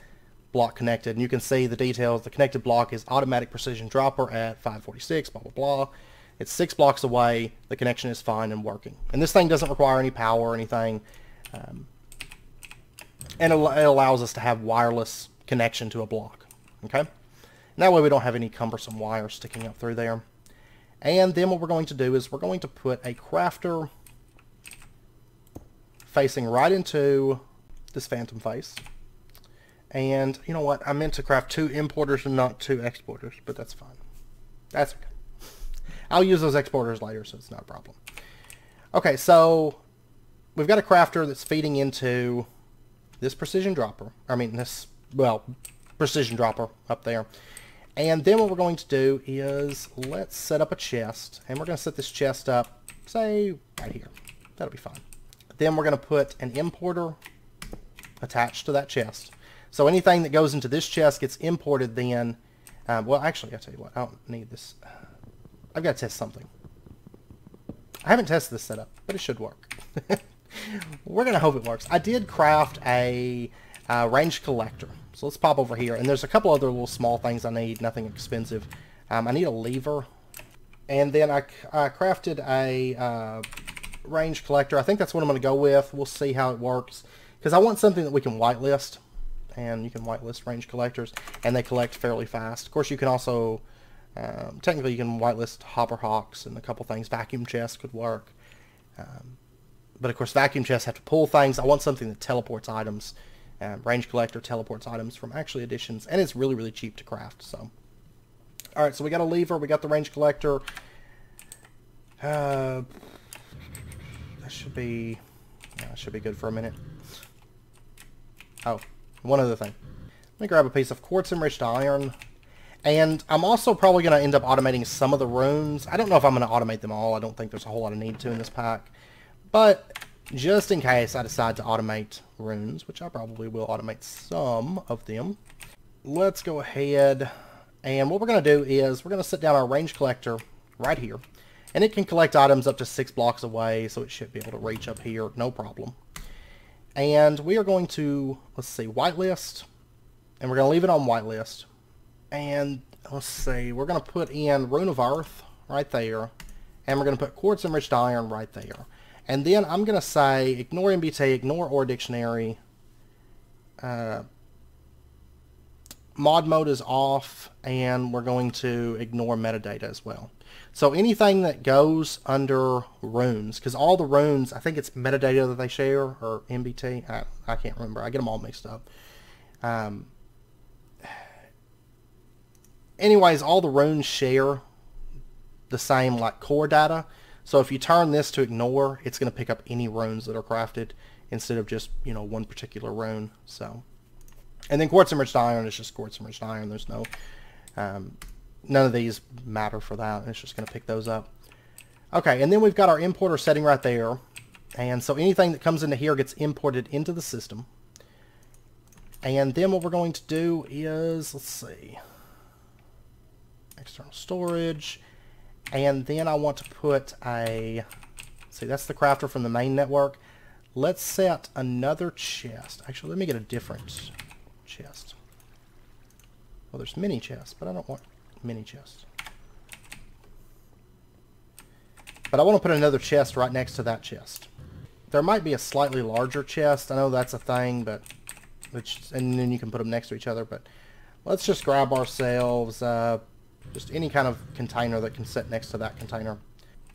block connected, and you can see the details. The connected block is automatic precision dropper at 546, blah blah blah. It's 6 blocks away. The connection is fine and working. And this thing doesn't require any power or anything. And it allows us to have wireless connection to a block. Okay? And that way we don't have any cumbersome wires sticking up through there. And then what we're going to do is we're going to put a crafter facing right into this phantom face. And you know what? I meant to craft 2 importers and not 2 exporters, but that's fine. That's okay. I'll use those exporters later, so it's not a problem. Okay, so we've got a crafter that's feeding into this precision dropper. I mean, this, well, precision dropper up there. And then what we're going to do is let's set up a chest. And we're going to set this chest up, say, right here. That'll be fine. Then we're going to put an importer attached to that chest. So anything that goes into this chest gets imported then. Well, actually, I'll tell you what. I don't need this. I've got to test something. I haven't tested this setup, but it should work. We're going to hope it works. I did craft a range collector. So let's pop over here. And there's a couple other little small things I need. Nothing expensive. I need a lever. And then I crafted a range collector. I think that's what I'm going to go with. We'll see how it works. Because I want something that we can whitelist. And you can whitelist range collectors. And they collect fairly fast. Of course, you can also... technically, you can whitelist hopper hawks and a couple things. Vacuum chests could work. But of course, vacuum chests have to pull things. I want something that teleports items. Range collector teleports items from actually additions. And it's really, really cheap to craft. So, alright, so we got a lever. We got the range collector. That should be good for a minute. Oh, one other thing. Let me grab a piece of quartz enriched iron. And I'm also probably going to end up automating some of the runes. I don't know if I'm going to automate them all. I don't think there's a whole lot of need to in this pack. But just in case I decide to automate runes, which I probably will automate some of them, let's go ahead. And what we're going to do is we're going to set down our range collector right here. And it can collect items up to 6 blocks away, so it should be able to reach up here, no problem. And we are going to, let's see, whitelist. And we're going to leave it on whitelist. And let's see, we're going to put in Rune of Earth right there. And we're going to put Quartz Enriched Iron right there. And then I'm going to say, ignore MBT, ignore OR Dictionary. Mod mode is off, and we're going to ignore metadata as well. So anything that goes under runes, because all the runes, I think it's metadata that they share, or MBT, I can't remember. I get them all mixed up. Anyways, all the runes share the same like core data. So if you turn this to ignore, it's going to pick up any runes that are crafted instead of just, you know, one particular rune. So, and then quartz enriched iron is just quartz enriched iron. There's no, none of these matter for that. It's just going to pick those up. Okay, and then we've got our importer setting right there. And so anything that comes into here gets imported into the system. And then what we're going to do is, let's see, external storage, and then I want to put a, see, that's the crafter from the main network. Let's set another chest. Actually, let me get a different chest. Well, there's mini chests, but I don't want mini chests. But I want to put another chest right next to that chest. There might be a slightly larger chest. I know that's a thing, but and then you can put them next to each other. But let's just grab ourselves just any kind of container that can sit next to that container.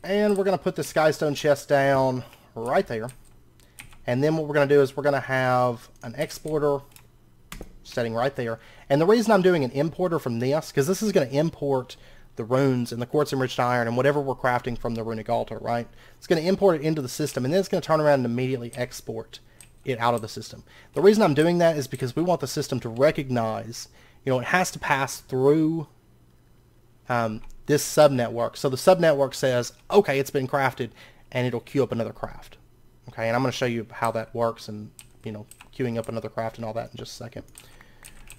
And we're going to put the skystone chest down right there. And then what we're going to do is we're going to have an exporter setting right there. And the reason I'm doing an importer from this, because this is going to import the runes and the quartz enriched iron and whatever we're crafting from the runic altar, right? It's going to import it into the system, and then it's going to turn around and immediately export it out of the system. The reason I'm doing that is because we want the system to recognize, you know, it has to pass through this subnetwork. So the subnetwork says, okay, it's been crafted, and it'll queue up another craft. Okay, and I'm going to show you how that works and, you know, queuing up another craft and all that in just a second.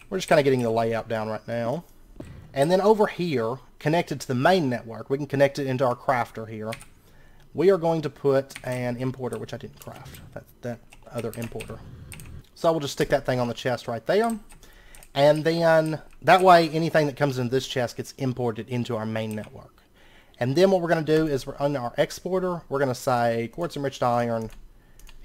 We're just kind of getting the layout down right now. And then over here, connected to the main network, we can connect it into our crafter here. We are going to put an importer, which I didn't craft, that other importer. So we'll just stick that thing on the chest right there. And then that way anything that comes into this chest gets imported into our main network. And then what we're going to do is we're on our exporter, we're going to say quartz enriched iron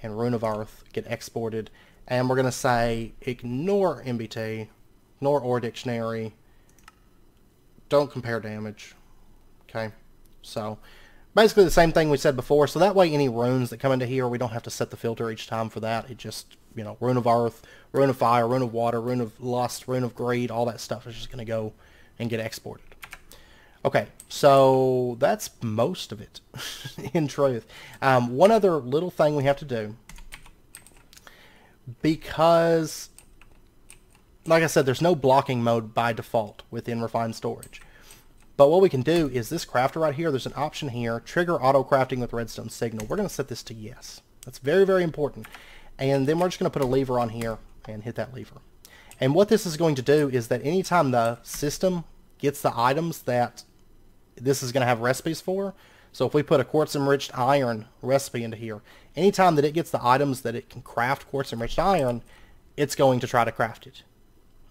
and rune of earth get exported. And we're going to say ignore MBT, ignore ore dictionary, don't compare damage. Okay, so basically the same thing we said before. So that way any runes that come into here, we don't have to set the filter each time for that. It just, you know, rune of earth, rune of fire, rune of water, rune of lust, rune of greed, all that stuff is just going to go and get exported. Okay, so that's most of it, in truth. One other little thing we have to do, because, like I said, there's no blocking mode by default within refined storage. But what we can do is this crafter right here, there's an option here, trigger auto crafting with redstone signal. We're going to set this to yes. That's very, very important. And then we're just going to put a lever on here and hit that lever. And what this is going to do is that anytime the system gets the items that this is going to have recipes for, so if we put a quartz enriched iron recipe into here, anytime that it gets the items that it can craft quartz enriched iron, it's going to try to craft it.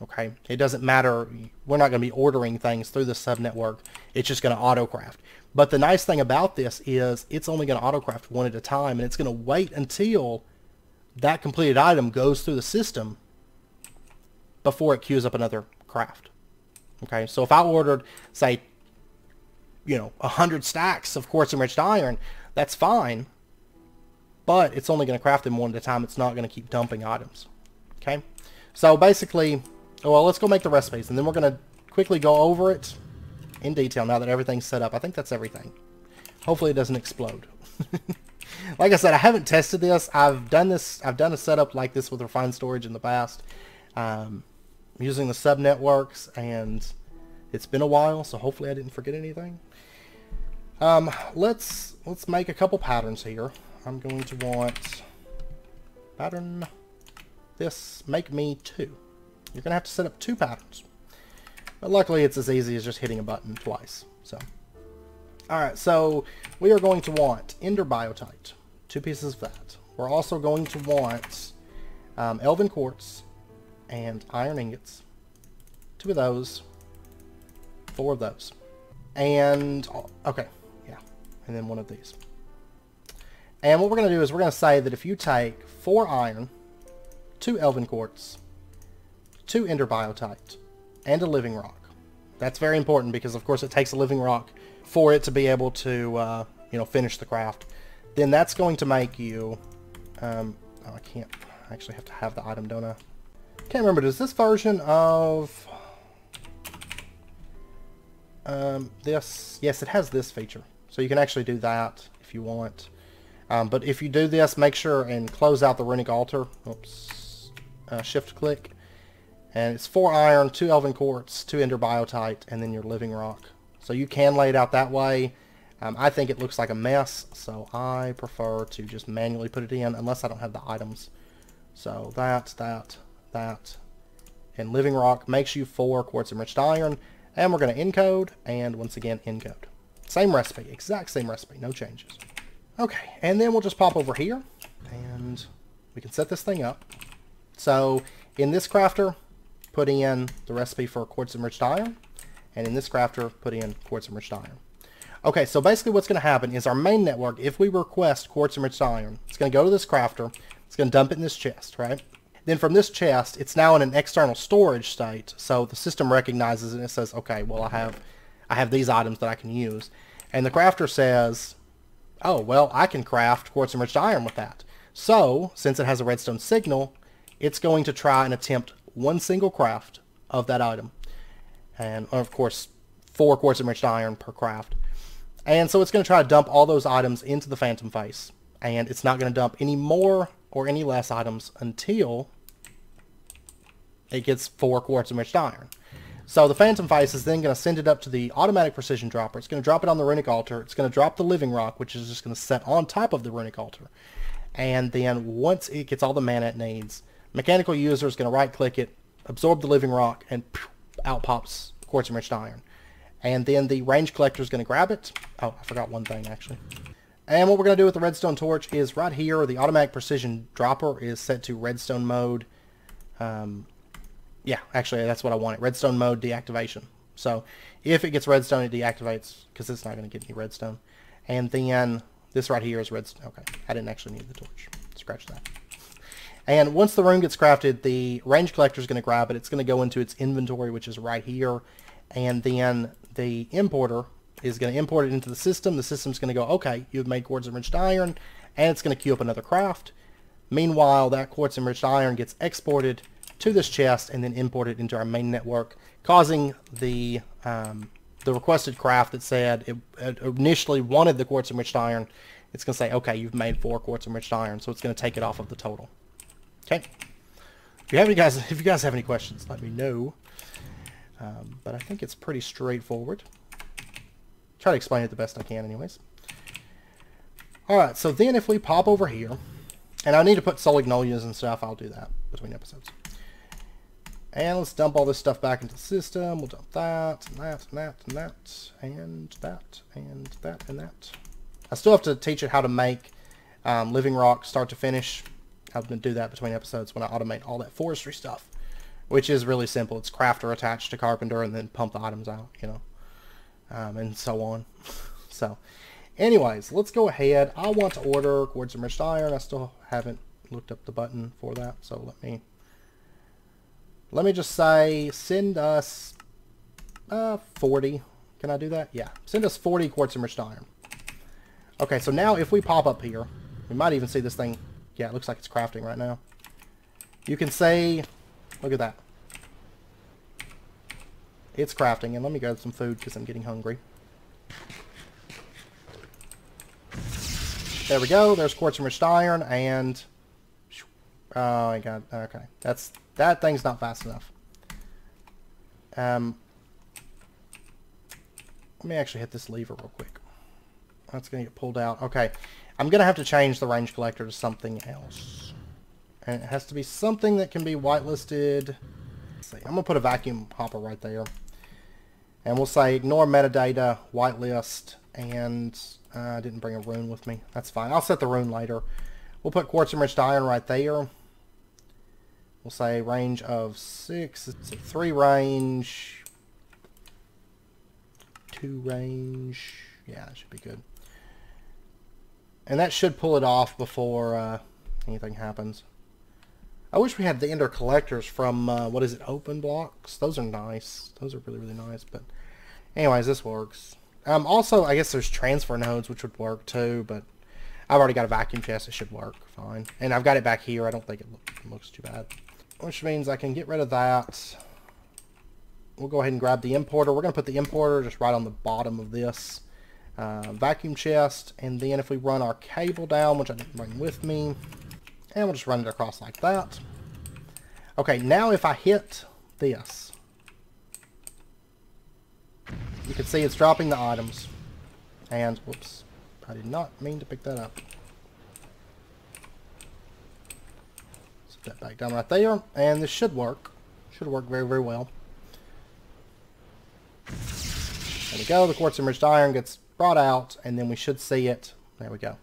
Okay, it doesn't matter. We're not going to be ordering things through the subnetwork. It's just going to auto-craft. But the nice thing about this is it's only going to auto-craft one at a time, and it's going to wait until that completed item goes through the system before it queues up another craft. Okay, so if I ordered, say, you know, 100 stacks of quartz enriched iron, that's fine, but it's only going to craft them one at a time. It's not going to keep dumping items. Okay, so basically, well, let's go make the recipes, and then we're going to quickly go over it in detail now that everything's set up. I think that's everything. Hopefully it doesn't explode. Like I said, I haven't tested this. I've done a setup like this with refined storage in the past, using the subnetworks, and it's been a while, so hopefully I didn't forget anything. Let's make a couple patterns here. I'm going to want pattern this, make me 2. You're going to have to set up 2 patterns. But luckily it's as easy as just hitting a button twice. So, alright, so we are going to want ender biotite, 2 pieces of that. We're also going to want elven quartz and iron ingots, 2 of those, 4 of those. And, okay, yeah, and then 1 of these. And what we're going to do is we're going to say that if you take 4 iron, 2 elven quartz, 2 ender biotite, and a living rock. That's very important because, of course, it takes a living rock for it to be able to, you know, finish the craft. Then that's going to make you, oh, I can't, I actually have to have the item, don't I? Can't remember, does this version of this, yes, it has this feature. So you can actually do that if you want. But if you do this, make sure and close out the runic altar. Oops. Shift click. And it's 4 iron, 2 elven quartz, 2 ender biotite, and then your living rock. So you can lay it out that way. I think it looks like a mess, so I prefer to just manually put it in unless I don't have the items. So that, and living rock makes you 4 quartz enriched iron, and we're going to encode, and once again encode. Same recipe, exact same recipe, no changes. Okay, and then we'll just pop over here, and we can set this thing up. So in this crafter, put in the recipe for quartz enriched iron, and in this crafter, put in quartz enriched iron. Okay, so basically what's going to happen is our main network, if we request quartz enriched iron, it's going to go to this crafter, it's going to dump it in this chest, right? Then from this chest, it's now in an external storage state, so the system recognizes it and it says, okay, well I have these items that I can use. And the crafter says, oh, well, I can craft quartz enriched iron with that. So, since it has a redstone signal, it's going to try and attempt one single craft of that item. And, of course, 4 quartz enriched iron per craft. And so it's going to try to dump all those items into the phantom face. And it's not going to dump any more or any less items until it gets 4 quartz enriched iron. So the phantom face is then going to send it up to the automatic precision dropper. It's going to drop it on the runic altar. It's going to drop the living rock, which is just going to set on top of the runic altar. And then once it gets all the mana it needs, mechanical user is going to right click it, absorb the living rock, and out pops quartz enriched iron. And then the range collector is going to grab it. Oh, I forgot one thing, actually. And what we're going to do with the redstone torch is right here, the automatic precision dropper is set to redstone mode. Yeah, actually, that's what I wanted. Redstone mode deactivation. So if it gets redstone, it deactivates because it's not going to get any redstone. And then this right here is redstone. Okay, I didn't actually need the torch. Scratch that. And once the room gets crafted, the range collector is going to grab it. It's going to go into its inventory, which is right here. And then the importer is going to import it into the system. The system's going to go, okay, you've made quartz enriched iron, and it's going to queue up another craft. Meanwhile, that quartz enriched iron gets exported to this chest and then imported into our main network, causing the requested craft that said it initially wanted the quartz enriched iron. It's going to say, okay, you've made 4 quartz enriched iron, so it's going to take it off of the total. Okay. If you guys have any questions, let me know. But I think it's pretty straightforward. Try to explain it the best I can anyways. Alright, so then if we pop over here, and I need to put solignolias and stuff, I'll do that between episodes. And let's dump all this stuff back into the system. We'll dump that, and that, and that, and that, and that, and that, and that. I still have to teach it how to make living rock start to finish. I'm going to do that between episodes when I automate all that forestry stuff. Which is really simple. It's crafter attached to carpenter and then pump the items out, you know. And so on. So, anyways, let's go ahead. I want to order quartz enriched iron. I still haven't looked up the button for that. So let me just say, send us 40. Can I do that? Yeah. Send us 40 quartz enriched iron. Okay, so now if we pop up here, we might even see this thing. Yeah, it looks like it's crafting right now. You can say... Look at that. It's crafting, and let me grab some food because I'm getting hungry. There we go. There's quartz enriched iron, and oh my god. Okay, that thing's not fast enough. Let me actually hit this lever real quick. That's gonna get pulled out. Okay, I'm gonna have to change the range collector to something else. And it has to be something that can be whitelisted. Let's see. I'm going to put a vacuum hopper right there. And we'll say ignore metadata, whitelist, and I didn't bring a rune with me. That's fine. I'll set the rune later. We'll put quartz enriched iron right there. We'll say range of 6. It's a 3 range. 2 range. Yeah, that should be good. And that should pull it off before anything happens. I wish we had the ender collectors from, what is it, open blocks? Those are nice. Those are really, really nice. But anyways, this works. Also, I guess there's transfer nodes, which would work too. But I've already got a vacuum chest. It should work fine. And I've got it back here. I don't think it looks too bad. Which means I can get rid of that. We'll go ahead and grab the importer. We're going to put the importer just right on the bottom of this vacuum chest. And then if we run our cable down, which I didn't bring with me... And we'll just run it across like that. Okay, now if I hit this, you can see it's dropping the items. And, whoops, I did not mean to pick that up. Set that back down right there, and this should work. Should work very, very well. There we go, the quartz enriched iron gets brought out, and then we should see it. There we go.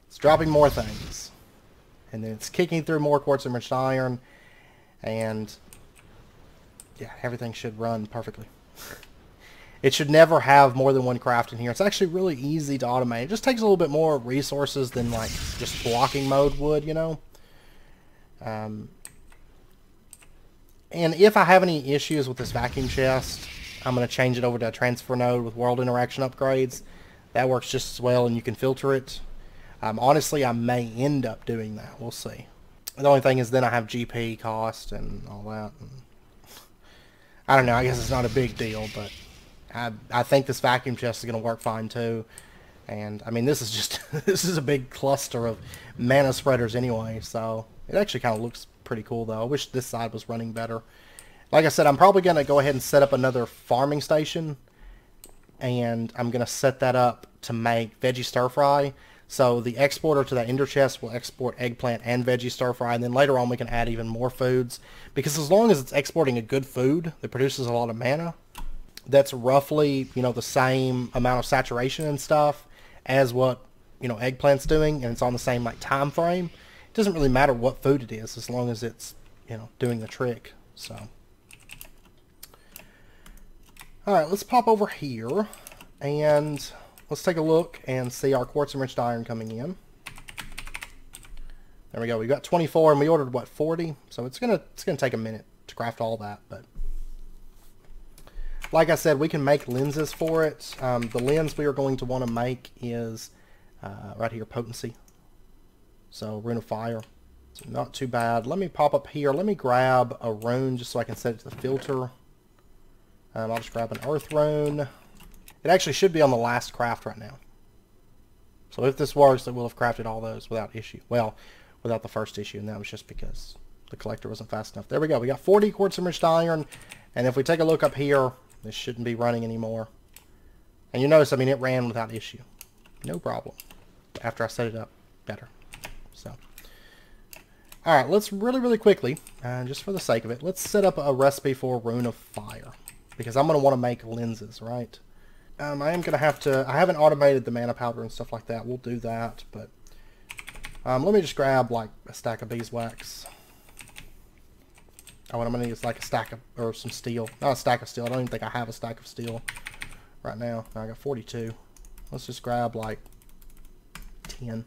It's dropping more things. And then it's kicking through more quartz enriched iron. And yeah, everything should run perfectly. It should never have more than one craft in here. It's actually really easy to automate. It just takes a little bit more resources than like just blocking mode would, you know. And if I have any issues with this vacuum chest, I'm going to change it over to a transfer node with world interaction upgrades. That works just as well, and you can filter it. Honestly, I may end up doing that. We'll see. The only thing is then I have GP cost and all that. And I don't know. I guess it's not a big deal, but I think this vacuum chest is going to work fine too. And I mean, this is just this is a big cluster of mana spreaders anyway, so it actually kind of looks pretty cool though. I wish this side was running better. Like I said, I'm probably going to go ahead and set up another farming station, and I'm going to set that up to make veggie stir fry. So the exporter to that ender chest will export eggplant and veggie stir fry, and then later on we can add even more foods. Because as long as it's exporting a good food that produces a lot of mana, that's roughly, you know, the same amount of saturation and stuff as what, you know, eggplant's doing, and it's on the same like time frame. It doesn't really matter what food it is as long as it's, you know, doing the trick. So alright, let's pop over here and let's take a look and see our quartz enriched iron coming in. There we go. We got 24 and we ordered what, 40? So it's gonna take a minute to craft all that, but like I said, we can make lenses for it. The lens we are going to want to make is right here, potency. So rune of fire. So not too bad. Let me pop up here. Let me grab a rune just so I can set it to the filter. I'll just grab an earth rune. It actually should be on the last craft right now. So if this works, it will have crafted all those without issue. Well, without the first issue, and that was just because the collector wasn't fast enough. There we go. We got 40 quartz enriched iron, and if we take a look up here, this shouldn't be running anymore. And you notice, I mean, it ran without issue. No problem. After I set it up better. So, alright, let's really quickly, just for the sake of it, let's set up a recipe for rune of fire. Because I'm going to want to make lenses, right? I am going to have to, I haven't automated the mana powder and stuff like that. We'll do that, but let me just grab like a stack of beeswax. Oh, what I'm going to need is like a stack of, or some steel. Not a stack of steel. I don't even think I have a stack of steel right now. I got 42. Let's just grab like 10.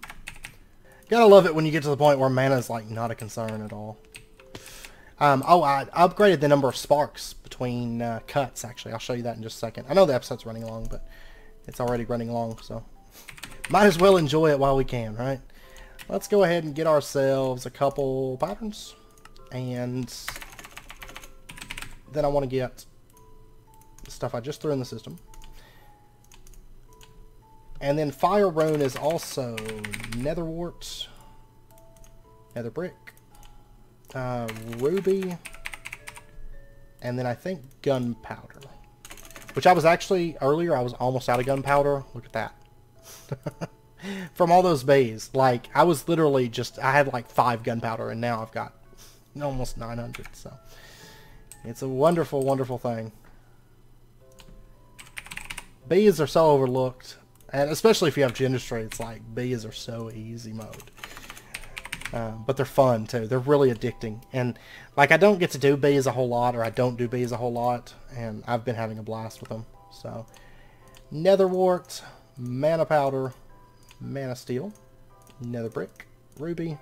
Gotta love it when you get to the point where mana is like not a concern at all. Oh, I upgraded the number of sparks between cuts, actually. I'll show you that in just a second. I know the episode's running long, but it's already running long, so might as well enjoy it while we can, right? Let's go ahead and get ourselves a couple patterns, and then I want to get the stuff I just threw in the system. And then fire rune is also nether wart, nether brick, ruby, and then I think gunpowder. Which I was actually, earlier I was almost out of gunpowder. Look at that. From all those bays. Like, I was literally just, I had like 5 gunpowder, and now I've got almost 900, so it's a wonderful, wonderful thing. Bees are so overlooked. And especially if you have Gendustry, it's like, bees are so easy mode. But they're fun, too. They're really addicting. And, like, I don't get to do bees a whole lot, or I don't do bees a whole lot, and I've been having a blast with them. So, nether wart, mana powder, mana steel, nether brick, ruby,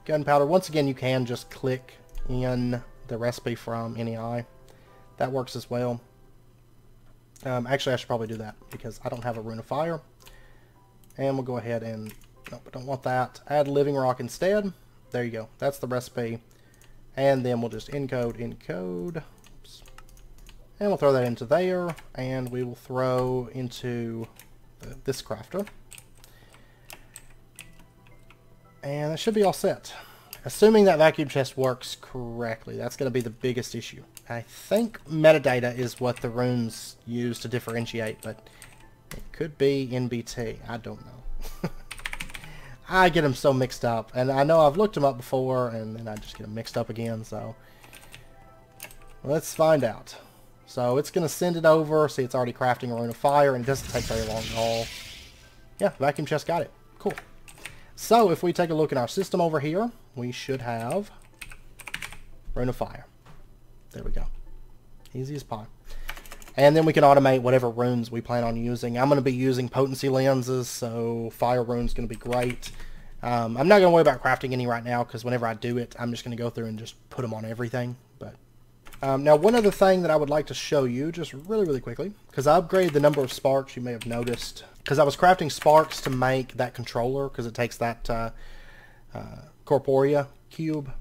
gunpowder. Once again, you can just click in the recipe from NEI. That works as well. Actually, I should probably do that because I don't have a rune of fire. And we'll go ahead and, nope, I don't want that. Add livingrock instead. There you go. That's the recipe. And then we'll just encode. Oops. And we'll throw that into there. And we will throw into this crafter. And that should be all set. Assuming that vacuum chest works correctly. That's going to be the biggest issue. I think metadata is what the runes use to differentiate, but it could be NBT. I don't know. I get them so mixed up, and I know I've looked them up before, and then I just get them mixed up again, so let's find out. So it's going to send it over. See, it's already crafting a rune of fire, and it doesn't take very long at all. Yeah, vacuum chest got it. Cool. So if we take a look at our system over here, we should have rune of fire. There we go. Easy as pie. And then we can automate whatever runes we plan on using. I'm going to be using potency lenses, so fire rune's going to be great. I'm not going to worry about crafting any right now, because whenever I do it, I'm just going to go through and just put them on everything. But now, one other thing that I would like to show you, just really quickly, because I upgraded the number of sparks, you may have noticed, because I was crafting sparks to make that controller, because it takes that Corporea cube,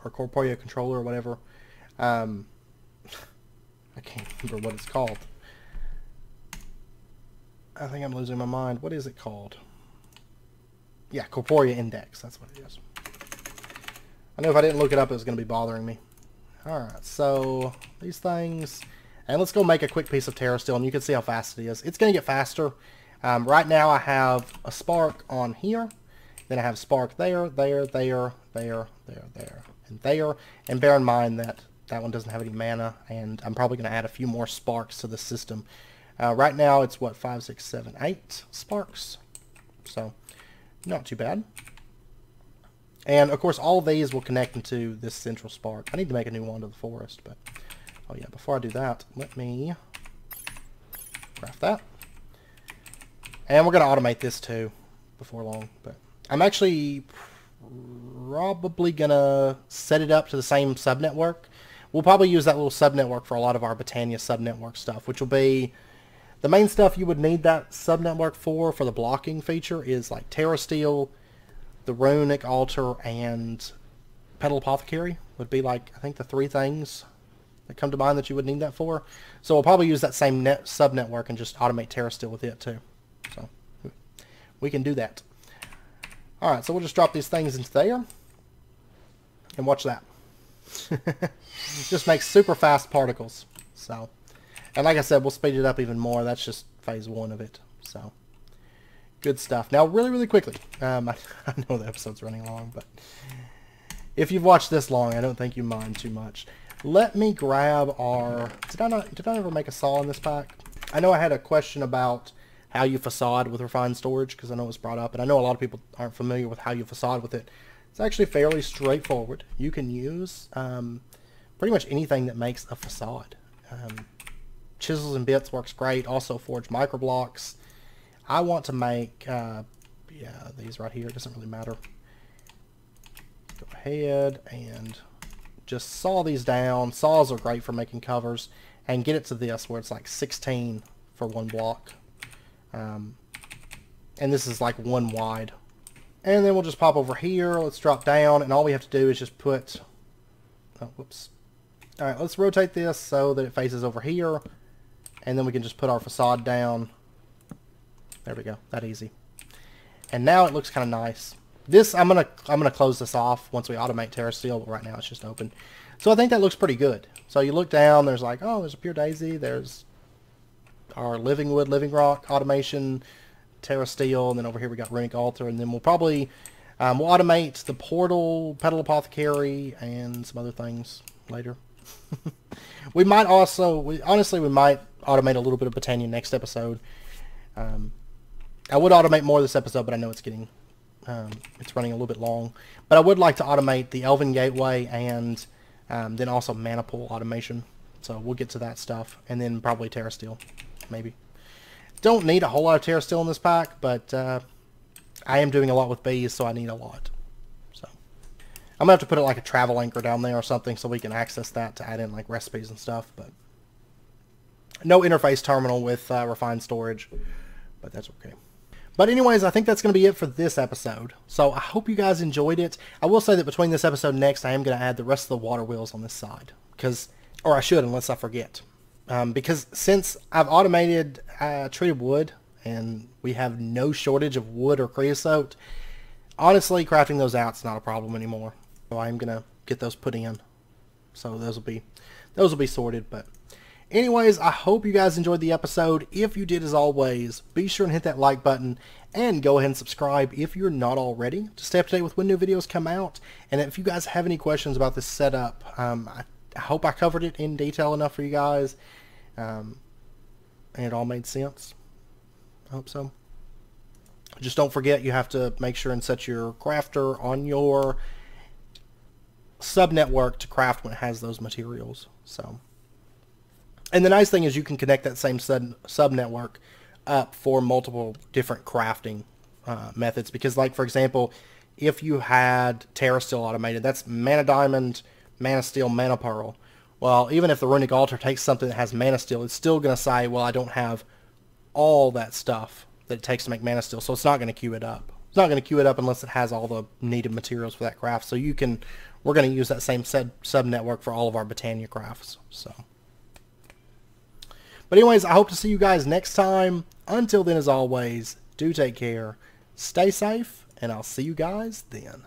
or Corporea controller, or whatever. I can't remember what it's called. I think I'm losing my mind. What is it called? Yeah, Corporea Index. That's what it is. I know if I didn't look it up, it was going to be bothering me. Alright, so these things. And let's go make a quick piece of Terra Steel, and you can see how fast it is. It's going to get faster. Right now I have a spark on here. Then I have spark there, and there. And bear in mind that that one doesn't have any mana, and I'm probably going to add a few more sparks to the system. Right now it's, what, 5, 6, 7, 8 sparks. So, not too bad. And, of course, all of these will connect into this central spark. I need to make a new one to the forest, but... Oh, yeah, before I do that, let me craft that. And we're going to automate this, too, before long. But I'm actually probably going to set it up to the same subnetwork. We'll probably use that little subnetwork for a lot of our Botania subnetwork stuff, which will be... The main stuff you would need that subnetwork for the blocking feature is like Terra Steel, the Runic Altar, and Petal Apothecary would be like, I think, the 3 things that come to mind that you would need that for. So we'll probably use that same subnetwork and just automate Terra Steel with it too. So we can do that. Alright, so we'll just drop these things into there. And watch that. Just makes super fast particles. So, and like I said, we'll speed it up even more. That's just phase 1 of it. So, good stuff. Now, really quickly, I know the episode's running long, but if you've watched this long, I don't think you mind too much. Let me grab our... Did I ever make a saw in this pack? I know I had a question about how you facade with refined storage, because I know it was brought up, and I know a lot of people aren't familiar with how you facade with it. It's actually fairly straightforward. You can use pretty much anything that makes a facade. Chisels and bits works great. Also forge microblocks. I want to make, yeah, these right here. It doesn't really matter. Go ahead and just saw these down. Saws are great for making covers. And get it to this where it's like 16 for 1 block. And this is like 1 wide. And then we'll just pop over here. Let's drop down. And all we have to do is just put... Oh, whoops. Alright, let's rotate this so that it faces over here. And then we can just put our facade down. There we go. That easy. And now it looks kind of nice. This, I'm gonna close this off once we automate Terra Steel, but right now it's just open. So I think that looks pretty good. So you look down, there's like, oh, there's a pure daisy. There's our living wood, living rock automation, Terra Steel, and then over here we got Runic Altar, and then we'll probably we'll automate the portal, Petal Apothecary, and some other things later. We might also, honestly, we might automate a little bit of Botania next episode. I would automate more this episode, but I know it's getting, it's running a little bit long. But I would like to automate the Elven Gateway and then also Mana Pool automation. So we'll get to that stuff, and then probably Terra Steel, maybe. Don't need a whole lot of Terra Steel in this pack, but I am doing a lot with bees, so I need a lot. So I'm gonna have to put it like a travel anchor down there or something, so we can access that to add in like recipes and stuff. But no interface terminal with refined storage, but that's okay. But anyways, I think that's going to be it for this episode. So I hope you guys enjoyed it. I will say that between this episode and next, I am going to add the rest of the water wheels on this side. Or I should, unless I forget. Because since I've automated treated wood, and we have no shortage of wood or creosote, honestly, crafting those out is not a problem anymore. So I'm going to get those put in. So those will be sorted, but... Anyways, I hope you guys enjoyed the episode. If you did, as always, be sure and hit that like button and go ahead and subscribe if you're not already to stay up to date with when new videos come out. And if you guys have any questions about this setup, I hope I covered it in detail enough for you guys. And it all made sense. I hope so. Just don't forget, you have to make sure and set your crafter on your subnetwork to craft when it has those materials. So... And the nice thing is you can connect that same sub network up for multiple different crafting methods. Because, like, for example, if you had Terra Steel automated, that's Mana Diamond, Mana Steel, Mana Pearl. Well, even if the Runic Altar takes something that has Mana Steel, it's still going to say, well, I don't have all that stuff that it takes to make Mana Steel, so it's not going to queue it up. It's not going to queue it up unless it has all the needed materials for that craft. So we're going to use that same sub network for all of our Botania crafts. So, but anyways, I hope to see you guys next time. Until then, as always, do take care, stay safe, and I'll see you guys then.